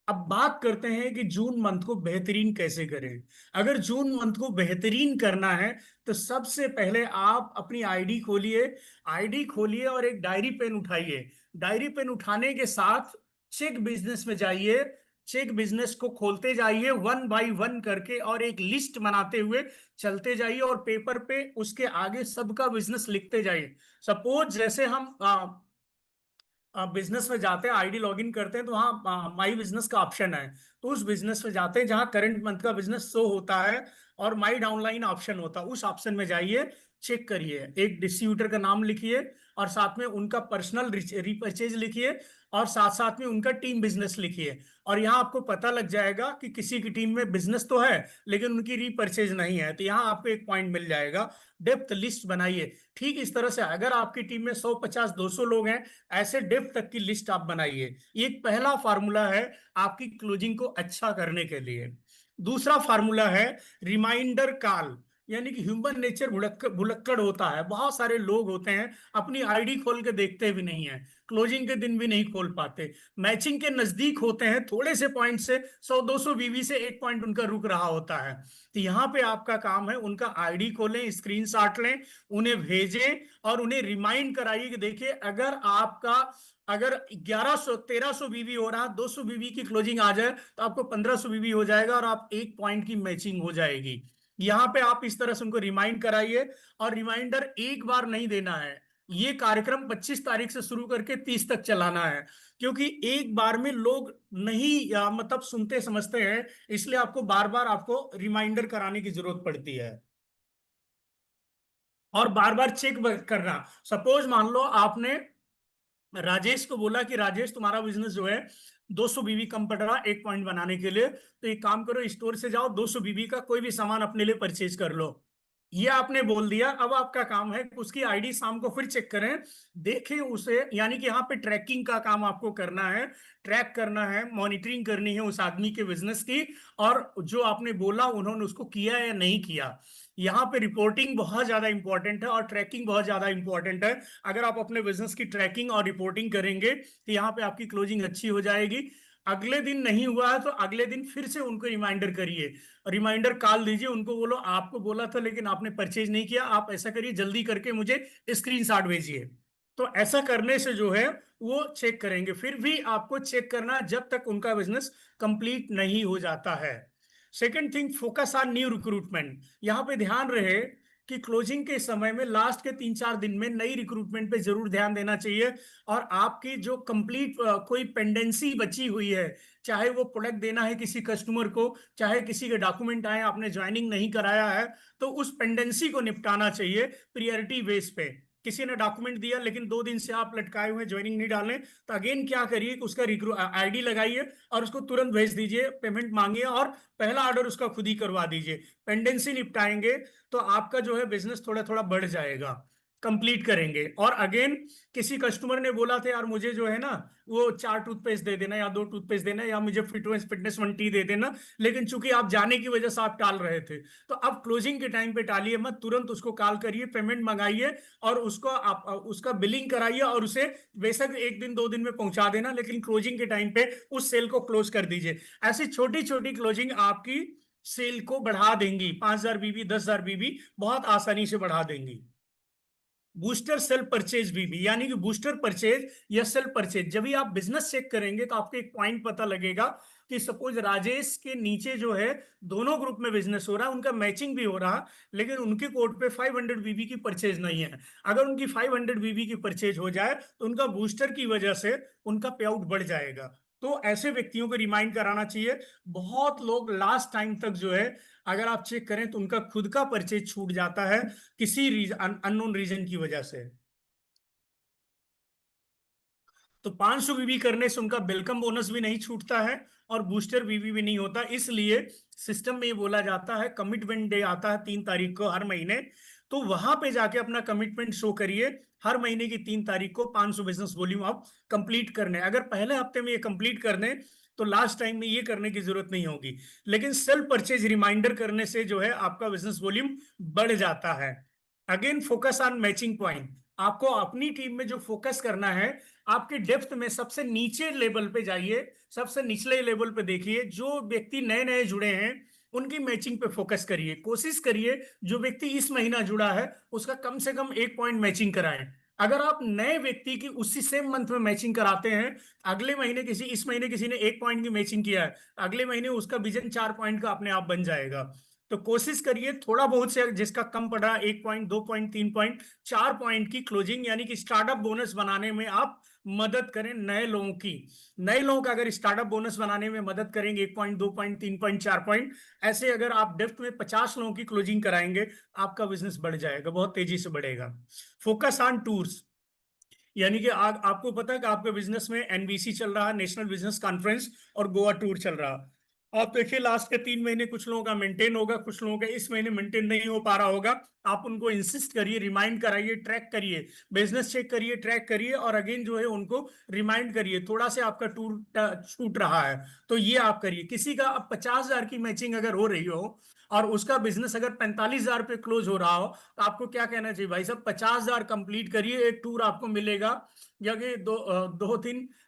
अब बात करते हैं कि जून मंथ को बेहतरीन कैसे करें। अगर जून मंथ को बेहतरीन करना है तो सबसे पहले आप अपनी आईडी खोलिए, आईडी खोलिए और एक डायरी पेन उठाइए। डायरी पेन उठाने के साथ चेक बिजनेस में जाइए, चेक बिजनेस को खोलते जाइए वन बाय वन करके, और एक लिस्ट बनाते हुए चलते जाइए, और पेपर पे उसके आगे सबका बिजनेस लिखते जाइए। सपोज जैसे हम बिजनेस में जाते हैं, आईडी लॉगिन करते हैं, तो वहाँ माई बिजनेस का ऑप्शन है। तो उस बिजनेस में जाते हैं जहाँ करंट मंथ का बिजनेस शो होता है, और माई डाउनलाइन ऑप्शन होता है, उस ऑप्शन में जाइए, चेक करिए, एक डिस्ट्रीब्यूटर का नाम लिखिए, और साथ में उनका पर्सनल रीपरचेज लिखिए, और साथ साथ में उनका टीम बिजनेस लिखिए। और यहाँ आपको पता लग जाएगा कि किसी की टीम में बिजनेस तो है लेकिन उनकी रीपरचेज नहीं है, तो यहाँ आपको एक पॉइंट मिल जाएगा। डेप्थ लिस्ट बनाइए। ठीक इस तरह से अगर आपकी टीम में 100, 50, 200 लोग हैं, ऐसे डेप्थ तक की लिस्ट आप बनाइए। ये एक पहला फार्मूला है आपकी क्लोजिंग को अच्छा करने के लिए। दूसरा फार्मूला है रिमाइंडर कॉल, यानी कि ह्यूमन नेचर भुलक्कड़ होता है, बहुत सारे लोग होते हैं अपनी आईडी खोल के देखते भी नहीं है, क्लोजिंग के दिन भी नहीं खोल पाते, मैचिंग के नजदीक होते हैं, थोड़े से पॉइंट से 100-200 बीवी से एक पॉइंट उनका रुक रहा होता है। तो यहाँ पे आपका काम है उनका आईडी खोलें, स्क्रीनशॉट लें, उन्हें भेजें, और उन्हें रिमाइंड कराइए कि देखिए अगर 1100 1300 बीवी हो रहा, 200 बीवी की क्लोजिंग आ जाए तो आपको 1500 बीवी हो जाएगा, और आप एक पॉइंट की मैचिंग हो जाएगी। यहाँ पे आप इस तरह से उनको रिमाइंड कराइए, और रिमाइंडर एक बार नहीं देना है। ये कार्यक्रम 25 तारीख से शुरू करके 30 तक चलाना है, क्योंकि एक बार में लोग नहीं मतलब सुनते समझते हैं, इसलिए आपको बार बार आपको रिमाइंडर कराने की जरूरत पड़ती है, और बार बार चेक करना। सपोज मान लो आपने राजेश को बोला कि राजेश तुम्हारा बिजनेस जो है 200 बीबी कम पड़ रहा एक पॉइंट बनाने के लिए, तो एक काम करो, स्टोर से जाओ 200 बीबी का कोई भी सामान अपने लिए परचेज कर लो। ये आपने बोल दिया। अब आपका काम है उसकी आईडी शाम को फिर चेक करें, देखें उसे, यानी कि यहाँ पे ट्रैकिंग का काम आपको करना है, ट्रैक करना है, मॉनिटरिंग करनी है उस आदमी के बिजनेस की, और जो आपने बोला उन्होंने उसको किया या नहीं किया। यहाँ पे रिपोर्टिंग बहुत ज्यादा इंपॉर्टेंट है, और ट्रैकिंग बहुत ज्यादा इंपॉर्टेंट है। अगर आप अपने बिजनेस की ट्रैकिंग और रिपोर्टिंग करेंगे तो यहाँ पे आपकी क्लोजिंग अच्छी हो जाएगी। अगले दिन नहीं हुआ है तो अगले दिन फिर से उनको रिमाइंडर करिए, रिमाइंडर कॉल दीजिए, उनको बोलो आपको बोला था लेकिन आपने परचेज नहीं किया, आप ऐसा करिए जल्दी करके मुझे स्क्रीनशॉट भेजिए। तो ऐसा करने से जो है वो चेक करेंगे। फिर भी आपको चेक करना जब तक उनका बिजनेस कंप्लीट नहीं हो जाता है। Second thing, focus on new recruitment. यहाँ पे ध्यान रहे कि क्लोजिंग के समय में लास्ट के 3-4 दिन में नई रिक्रूटमेंट पे जरूर ध्यान देना चाहिए। और आपकी जो कंप्लीट कोई पेंडेंसी बची हुई है, चाहे वो प्रोडक्ट देना है किसी कस्टमर को, चाहे किसी के डॉक्यूमेंट आए आपने ज्वाइनिंग नहीं कराया है, तो उस पेंडेंसी को निपटाना चाहिए प्रियोरिटी बेस पे। किसी ने डॉक्यूमेंट दिया लेकिन 2 दिन से आप लटकाए हुए ज्वाइनिंग नहीं डालें, तो अगेन क्या करिए कि उसका आईडी लगाइए और उसको तुरंत भेज दीजिए, पेमेंट मांगिए और पहला ऑर्डर उसका खुद ही करवा दीजिए। पेंडेंसी निपटाएंगे तो आपका जो है बिजनेस थोड़ा थोड़ा बढ़ जाएगा, कंप्लीट करेंगे। और अगेन किसी कस्टमर ने बोला था यार मुझे जो है ना वो 4 टूथपेस्ट दे देना या 2 टूथपेस्ट देना या मुझे फिटनेस 1 टी दे देना, लेकिन चूंकि आप जाने की वजह से आप टाल रहे थे, तो अब क्लोजिंग के टाइम पे टालिए मत, तुरंत उसको कॉल करिए, पेमेंट मंगाइए और उसको आप उसका बिलिंग कराइए, और उसे बेशक 1 दिन 2 दिन में पहुंचा देना, लेकिन क्लोजिंग के टाइम पे उस सेल को क्लोज कर दीजिए। ऐसी छोटी छोटी क्लोजिंग आपकी सेल को बढ़ा देंगी, 5,000 बीबी 10,000 बीबी बहुत आसानी से बढ़ा देंगी। बूस्टर सेल परचेज भी, यानी कि बूस्टर परचेज या सेल परचेज, जब भी आप बिजनेस चेक करेंगे तो आपको एक पॉइंट पता लगेगा कि सपोज राजेश के नीचे जो है दोनों ग्रुप में बिजनेस हो रहा है, उनका मैचिंग भी हो रहा, लेकिन उनके कोड पे 500 बीबी की परचेज नहीं है। अगर उनकी 500 बीबी की परचेज हो जाए तो उनका बूस्टर की वजह से उनका पे आउट बढ़ जाएगा। तो ऐसे व्यक्तियों को रिमाइंड कराना चाहिए। बहुत लोग लास्ट टाइम तक जो है, अगर आप चेक करें तो उनका खुद का परचेज छूट जाता है किसी रीजन, अननोन रीजन की वजह से। तो 500 बीबी करने से उनका वेलकम बोनस भी नहीं छूटता है और बूस्टर बीबी भी नहीं होता। इसलिए सिस्टम में ये बोला जाता है, कमिटमेंट डे आता है 3 तारीख को हर महीने, तो वहां पे जाके अपना कमिटमेंट शो करिए। हर महीने की 3 तारीख को 500 बिजनेस वॉल्यूम आप कंप्लीट करने, अगर पहले हफ्ते में ये कंप्लीट कर दें तो लास्ट टाइम में ये करने की जरूरत नहीं होगी। लेकिन सेल्फ परचेज रिमाइंडर करने से जो है आपका बिजनेस वॉल्यूम बढ़ जाता है। Again focus on matching point. आपको अपनी टीम में जो फोकस करना है, आपके डेप्थ में सबसे नीचे लेवल पे जाइए, सबसे निचले लेवल पे देखिए, जो व्यक्ति नए नए जुड़े हैं उनकी मैचिंग पे फोकस करिए। कोशिश करिए जो व्यक्ति इस महीना जुड़ा है उसका कम से कम 1 पॉइंट मैचिंग कराएं। अगर आप नए व्यक्ति की उसी सेम मंथ में मैचिंग कराते हैं, अगले महीने इस महीने किसी ने 1 पॉइंट की मैचिंग किया है, अगले महीने उसका विजन 4 पॉइंट का अपने आप बन जाएगा। तो कोशिश करिए थोड़ा बहुत से, जिसका कम पड़ रहा है 1 पॉइंट, 2 पॉइंट, 3 पॉइंट, 4 पॉइंट की क्लोजिंग यानी कि स्टार्टअप बोनस बनाने में आप मदद करें नए लोगों की। नए लोगों का अगर स्टार्टअप बोनस बनाने में मदद करेंगे, 1 पॉइंट, 2 पॉइंट, 3 पॉइंट, 4 पॉइंट, ऐसे अगर आप डेप्थ में 50 लोगों की क्लोजिंग कराएंगे, आपका बिजनेस बढ़ जाएगा, बहुत तेजी से बढ़ेगा। फोकस ऑन टूर्स, यानी कि आपको पता है कि आपके बिजनेस में एनबीसी चल रहा है, नेशनल बिजनेस कॉन्फ्रेंस, और गोवा टूर चल रहा है। आप देखिए लास्ट के 3 महीने कुछ लोगों का मेंटेन होगा, कुछ लोगों का इस महीने मेंटेन नहीं हो पा रहा होगा। आप उनको इंसिस्ट करिए, रिमाइंड कराइए, ट्रैक करिए, बिजनेस चेक करिए, ट्रैक करिए, और अगेन जो है उनको रिमाइंड करिए थोड़ा से आपका टूर छूट रहा है तो ये आप करिए। किसी का अब 50,000 की मैचिंग अगर हो रही हो और उसका बिजनेस अगर 45,000 पे क्लोज हो रहा हो, तो आपको क्या कहना चाहिए, भाई साहब 50,000 कंप्लीट करिए, एक टूर आपको मिलेगा, या कि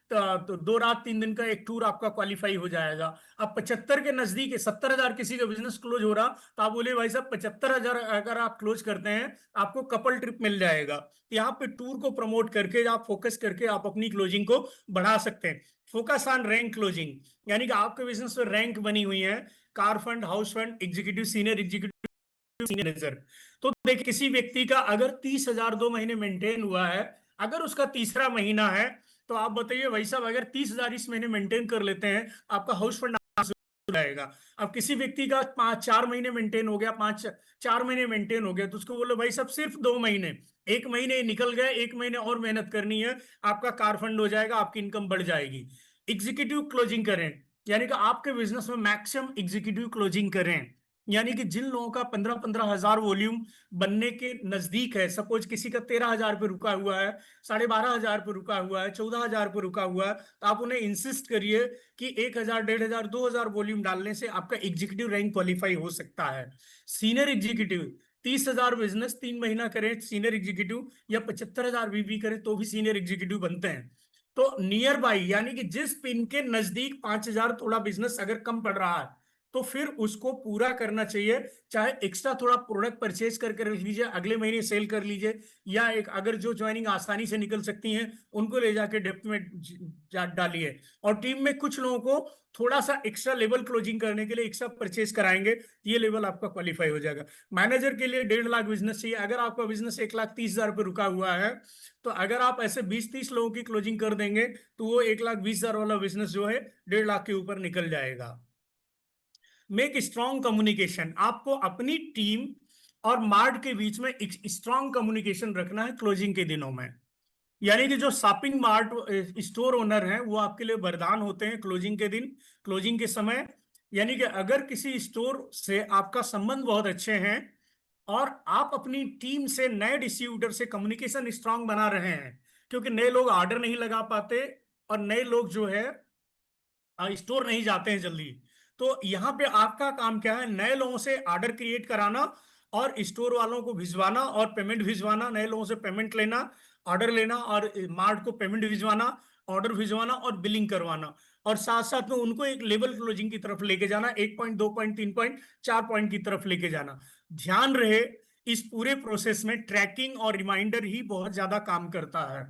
तो 2 रात 3 दिन का एक टूर आपका क्वालिफाई हो जाएगा। अब 75 के नजदीक है, 70,000 किसी का बिजनेस क्लोज हो रहा, तो आप बोले भाई साहब 75,000 अगर आप क्लोज करते हैं आपको कपल ट्रिप मिल जाएगा। यहाँ पे टूर को प्रमोट करके आप फोकस करके आप अपनी क्लोजिंग को बढ़ा सकते हैं। फोकस ऑन रैंक क्लोजिंग, यानी कि आपके बिजनेस में रैंक बनी हुई है, car fund, house fund, executive, senior executive, senior manager. तो देखिए किसी व्यक्ति का अगर 30,000 2 महीने मेंटेन हुआ है, अगर उसका तीसरा महीना है, तो आप बताइए भाई साहब अगर 30,000 इस महीने मेंटेन कर लेते हैं, आपका हाउस फंड जाएगा। अब किसी व्यक्ति का 5 4 महीने मेंटेन हो गया, 4 महीने मेंटेन हो गया, तो उसको बोलो भाई साहब सिर्फ 2 महीने, 1 महीने निकल गए, 1 महीने और मेहनत करनी है, आपका कार फंड हो जाएगा, आपकी इनकम बढ़ जाएगी। एग्जीक्यूटिव क्लोजिंग करें, यानी कि आपके बिजनेस में मैक्सिमम एग्जीक्यूटिव क्लोजिंग करें, यानी कि जिन लोगों का 15-15 हजार वॉल्यूम बनने के नजदीक है, सपोज किसी का 13,000 पे रुका हुआ है, 12,500 पे रुका हुआ है, 14,000 पे रुका हुआ है, तो आप उन्हें इंसिस्ट करिए कि 1,000, 1,500, 2,000 वॉल्यूम डालने से आपका एग्जीक्यूटिव रैंक क्वालिफाई हो सकता है। सीनियर एग्जीक्यूटिव 30,000 बिजनेस 3 महीना करें सीनियर एग्जीक्यूटिव, या 75,000 बीबी करें तो भी सीनियर एग्जीक्यूटिव बनते हैं। तो नियर बाई, यानी कि जिस पिन के नजदीक 5,000 थोड़ा बिजनेस अगर कम पड़ रहा है तो फिर उसको पूरा करना चाहिए। चाहे एक्स्ट्रा थोड़ा प्रोडक्ट परचेज करके रख लीजिए, अगले महीने सेल कर लीजिए, या एक अगर जो ज्वाइनिंग आसानी से निकल सकती हैं उनको ले जाके डेप्थ में डालिए। और टीम में कुछ लोगों को थोड़ा सा एक्स्ट्रा लेवल क्लोजिंग करने के लिए एक्स्ट्रा परचेज कराएंगे, ये लेवल आपका क्वालिफाई हो जाएगा। मैनेजर के लिए 1.5 लाख बिजनेस चाहिए, अगर आपका बिजनेस 1,30,000 पे रुका हुआ है, तो अगर आप ऐसे 20-30 लोगों की क्लोजिंग कर देंगे तो वो 1,20,000 वाला बिजनेस जो है 1.5 लाख के ऊपर निकल जाएगा। मेक स्ट्रॉन्ग कम्युनिकेशन, आपको अपनी टीम और मार्ट के बीच में एक स्ट्रॉन्ग कम्युनिकेशन रखना है क्लोजिंग के दिनों में। यानी कि जो शॉपिंग मार्ट स्टोर ओनर हैं वो आपके लिए वरदान होते हैं क्लोजिंग के दिन, क्लोजिंग के समय। यानी कि अगर किसी स्टोर से आपका संबंध बहुत अच्छे हैं और आप अपनी टीम से नए डिस्ट्रीब्यूटर से कम्युनिकेशन स्ट्रांग बना रहे हैं, क्योंकि नए लोग ऑर्डर नहीं लगा पाते और नए लोग जो है स्टोर नहीं जाते हैं जल्दी, तो यहाँ पे आपका काम क्या है, नए लोगों से ऑर्डर क्रिएट कराना और स्टोर वालों को भिजवाना और पेमेंट भिजवाना, नए लोगों से पेमेंट लेना, ऑर्डर लेना, और मार्ट को पेमेंट भिजवाना, ऑर्डर भिजवाना और बिलिंग करवाना, और साथ साथ में उनको एक लेवल क्लोजिंग की तरफ लेके जाना, 1 पॉइंट, 2 पॉइंट, 3 पॉइंट, 4 पॉइंट की तरफ लेके जाना। ध्यान रहे इस पूरे प्रोसेस में ट्रैकिंग और रिमाइंडर ही बहुत ज्यादा काम करता है।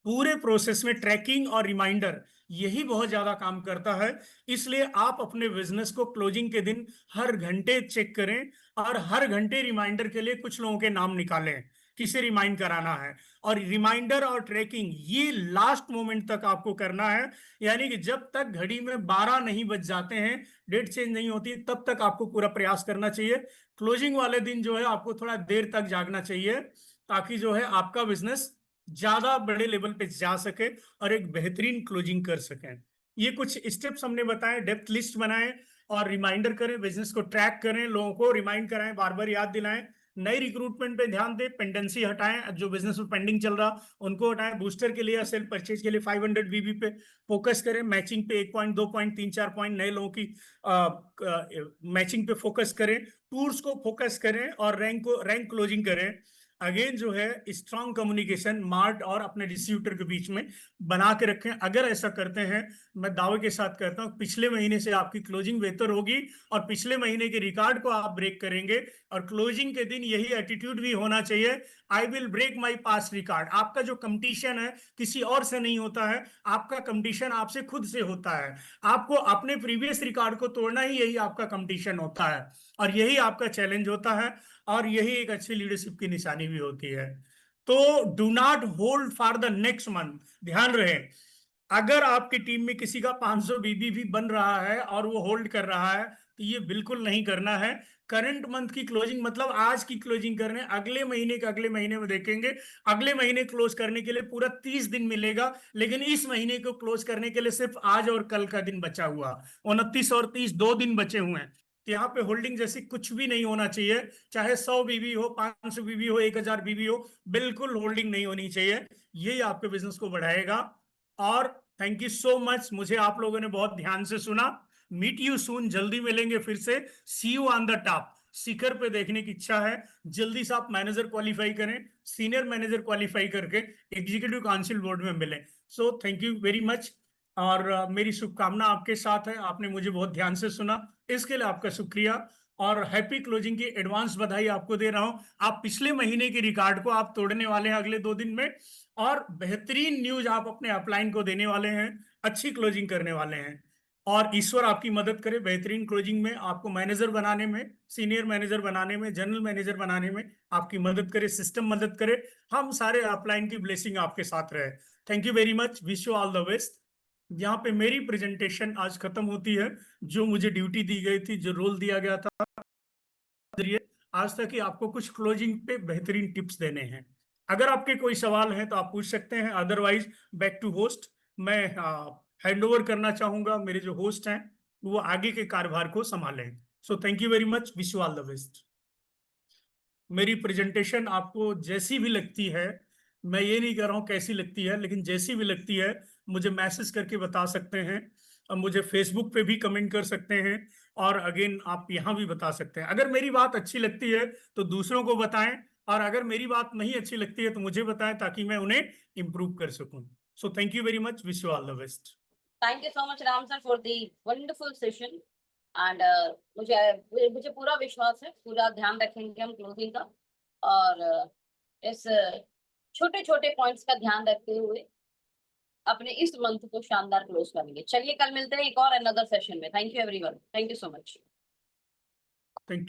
पूरे प्रोसेस में ट्रैकिंग और रिमाइंडर यही बहुत ज्यादा काम करता है। इसलिए आप अपने बिजनेस को क्लोजिंग के दिन हर घंटे चेक करें और हर घंटे रिमाइंडर के लिए कुछ लोगों के नाम निकालें, किसे रिमाइंड कराना है। और रिमाइंडर और ट्रैकिंग ये लास्ट मोमेंट तक आपको करना है, यानी कि जब तक घड़ी में 12 नहीं बज जाते हैं, डेट चेंज नहीं होती, तब तक आपको पूरा प्रयास करना चाहिए। क्लोजिंग वाले दिन जो है आपको थोड़ा देर तक जागना चाहिए, ताकि जो है आपका बिजनेस ज्यादा बड़े लेवल पे जा सके और एक बेहतरीन क्लोजिंग कर सकें। ये कुछ स्टेप्स हमने बताए। डेप्थ लिस्ट बनाएं और रिमाइंडर करें, बिजनेस को ट्रैक करें, लोगों को रिमाइंड कराएं, बार बार याद दिलाएं। नई रिक्रूटमेंट पे ध्यान दें, पेंडेंसी हटाएं, जो बिजनेस में पेंडिंग चल रहा उनको हटाएं। बूस्टर के लिए या सेल परचेज के लिए 500 बीबी पे फोकस करें। मैचिंग पे 1 पॉइंट 2 पॉइंट 3-4 पॉइंट नए लोगों की मैचिंग पे फोकस करें। टूर्स को फोकस करें और रैंक क्लोजिंग करें। अगेन जो है स्ट्रांग कम्युनिकेशन मार्ट और अपने डिस्ट्रीब्यूटर के बीच में बना के रखें। अगर ऐसा करते हैं, मैं दावे के साथ कहता हूं पिछले महीने से आपकी क्लोजिंग बेहतर होगी और पिछले महीने के रिकॉर्ड को आप ब्रेक करेंगे। और क्लोजिंग के दिन यही एटीट्यूड भी होना चाहिए, I will break my past record. आपका जो कंपटीशन है किसी और से नहीं होता है, आपका कंपटीशन आपसे खुद से होता है। आपको अपने प्रीवियस रिकॉर्ड को तोड़ना ही यही आपका कंपटीशन होता है और यही आपका चैलेंज होता है और यही एक अच्छी लीडरशिप की निशानी भी होती है। तो do not hold for the next month. ध्यान रहे, अगर आपकी टीम में किसी का 500 बीबी भी बन रहा है और वो होल्ड कर रहा है, तो ये बिल्कुल नहीं करना है। करंट मंथ की क्लोजिंग मतलब आज की क्लोजिंग करने, अगले महीने के अगले महीने में देखेंगे। अगले महीने क्लोज करने के लिए पूरा 30 दिन मिलेगा, लेकिन इस महीने को क्लोज करने के लिए सिर्फ आज और कल का दिन बचा हुआ, 29 और 30 2 दिन बचे हुए हैं। तो यहाँ पे होल्डिंग जैसी कुछ भी नहीं होना चाहिए, चाहे 100 बीबी हो, 500 बीबी हो, 1000 बीबी हो, बिल्कुल होल्डिंग नहीं होनी चाहिए। यही आपके बिजनेस को बढ़ाएगा। और थैंक यू सो मच, मुझे आप लोगों ने बहुत ध्यान से सुना। मीट यू सून, जल्दी मिलेंगे फिर से। सी यू ऑन द टॉप, शिखर पे देखने की इच्छा है। जल्दी से आप मैनेजर क्वालिफाई करें, सीनियर मैनेजर क्वालिफाई करके एग्जीक्यूटिव काउंसिल बोर्ड में मिलें। सो थैंक यू वेरी मच और मेरी शुभकामना आपके साथ है। आपने मुझे बहुत ध्यान से सुना, इसके लिए आपका शुक्रिया और हैप्पी क्लोजिंग की एडवांस बधाई आपको दे रहा हूं। आप पिछले महीने के रिकॉर्ड को आप तोड़ने वाले हैं अगले 2 दिन में और बेहतरीन न्यूज आप अपने अपलाइन को देने वाले हैं, अच्छी क्लोजिंग करने वाले हैं। और ईश्वर आपकी मदद करे बेहतरीन क्लोजिंग में, आपको मैनेजर बनाने में, सीनियर मैनेजर बनाने में, जनरल मैनेजर बनाने में आपकी मदद करे, सिस्टम मदद करे। हम सारे अपलाइन की ब्लेसिंग आपके साथ रहे। Thank you very much, wish you all the best. यहाँ पे मेरी प्रेजेंटेशन आज खत्म होती है। जो मुझे ड्यूटी दी गई थी, जो रोल दिया गया था आज तक कि आपको कुछ क्लोजिंग पे बेहतरीन टिप्स देने हैं। अगर आपके कोई सवाल हैं तो आप पूछ सकते हैं, अदरवाइज बैक टू होस्ट। मैं हैंड ओवर करना चाहूंगा, मेरे जो होस्ट हैं वो आगे के कार्यभार को संभालें। So thank you very much, wish you all the best. मेरी प्रेजेंटेशन आपको जैसी भी लगती है, मैं ये नहीं कह रहा हूँ कैसी लगती है, लेकिन जैसी भी लगती है मुझे मैसेज करके बता सकते हैं और मुझे फेसबुक पे भी कमेंट कर सकते हैं और अगेन आप यहाँ भी बता सकते हैं। अगर मेरी बात अच्छी लगती है तो दूसरों को बताएं और अगर मेरी बात नहीं अच्छी लगती है तो मुझे बताएं, ताकि मैं उन्हें इम्प्रूव कर सकूं। सो thank you very much, wish you all the best. Thank you so much, Ram sir, for the wonderful session. And मुझे मुझे पूरा विश्वास है, पूरा ध्यान रखेंगे हम क्लोजिंग का और इस छोटे छोटे पॉइंट्स का ध्यान रखते हुए अपने इस मंथ को शानदार क्लोज करेंगे। चलिए कल मिलते हैं एक और अनदर सेशन में। Thank you everyone, thank you so much.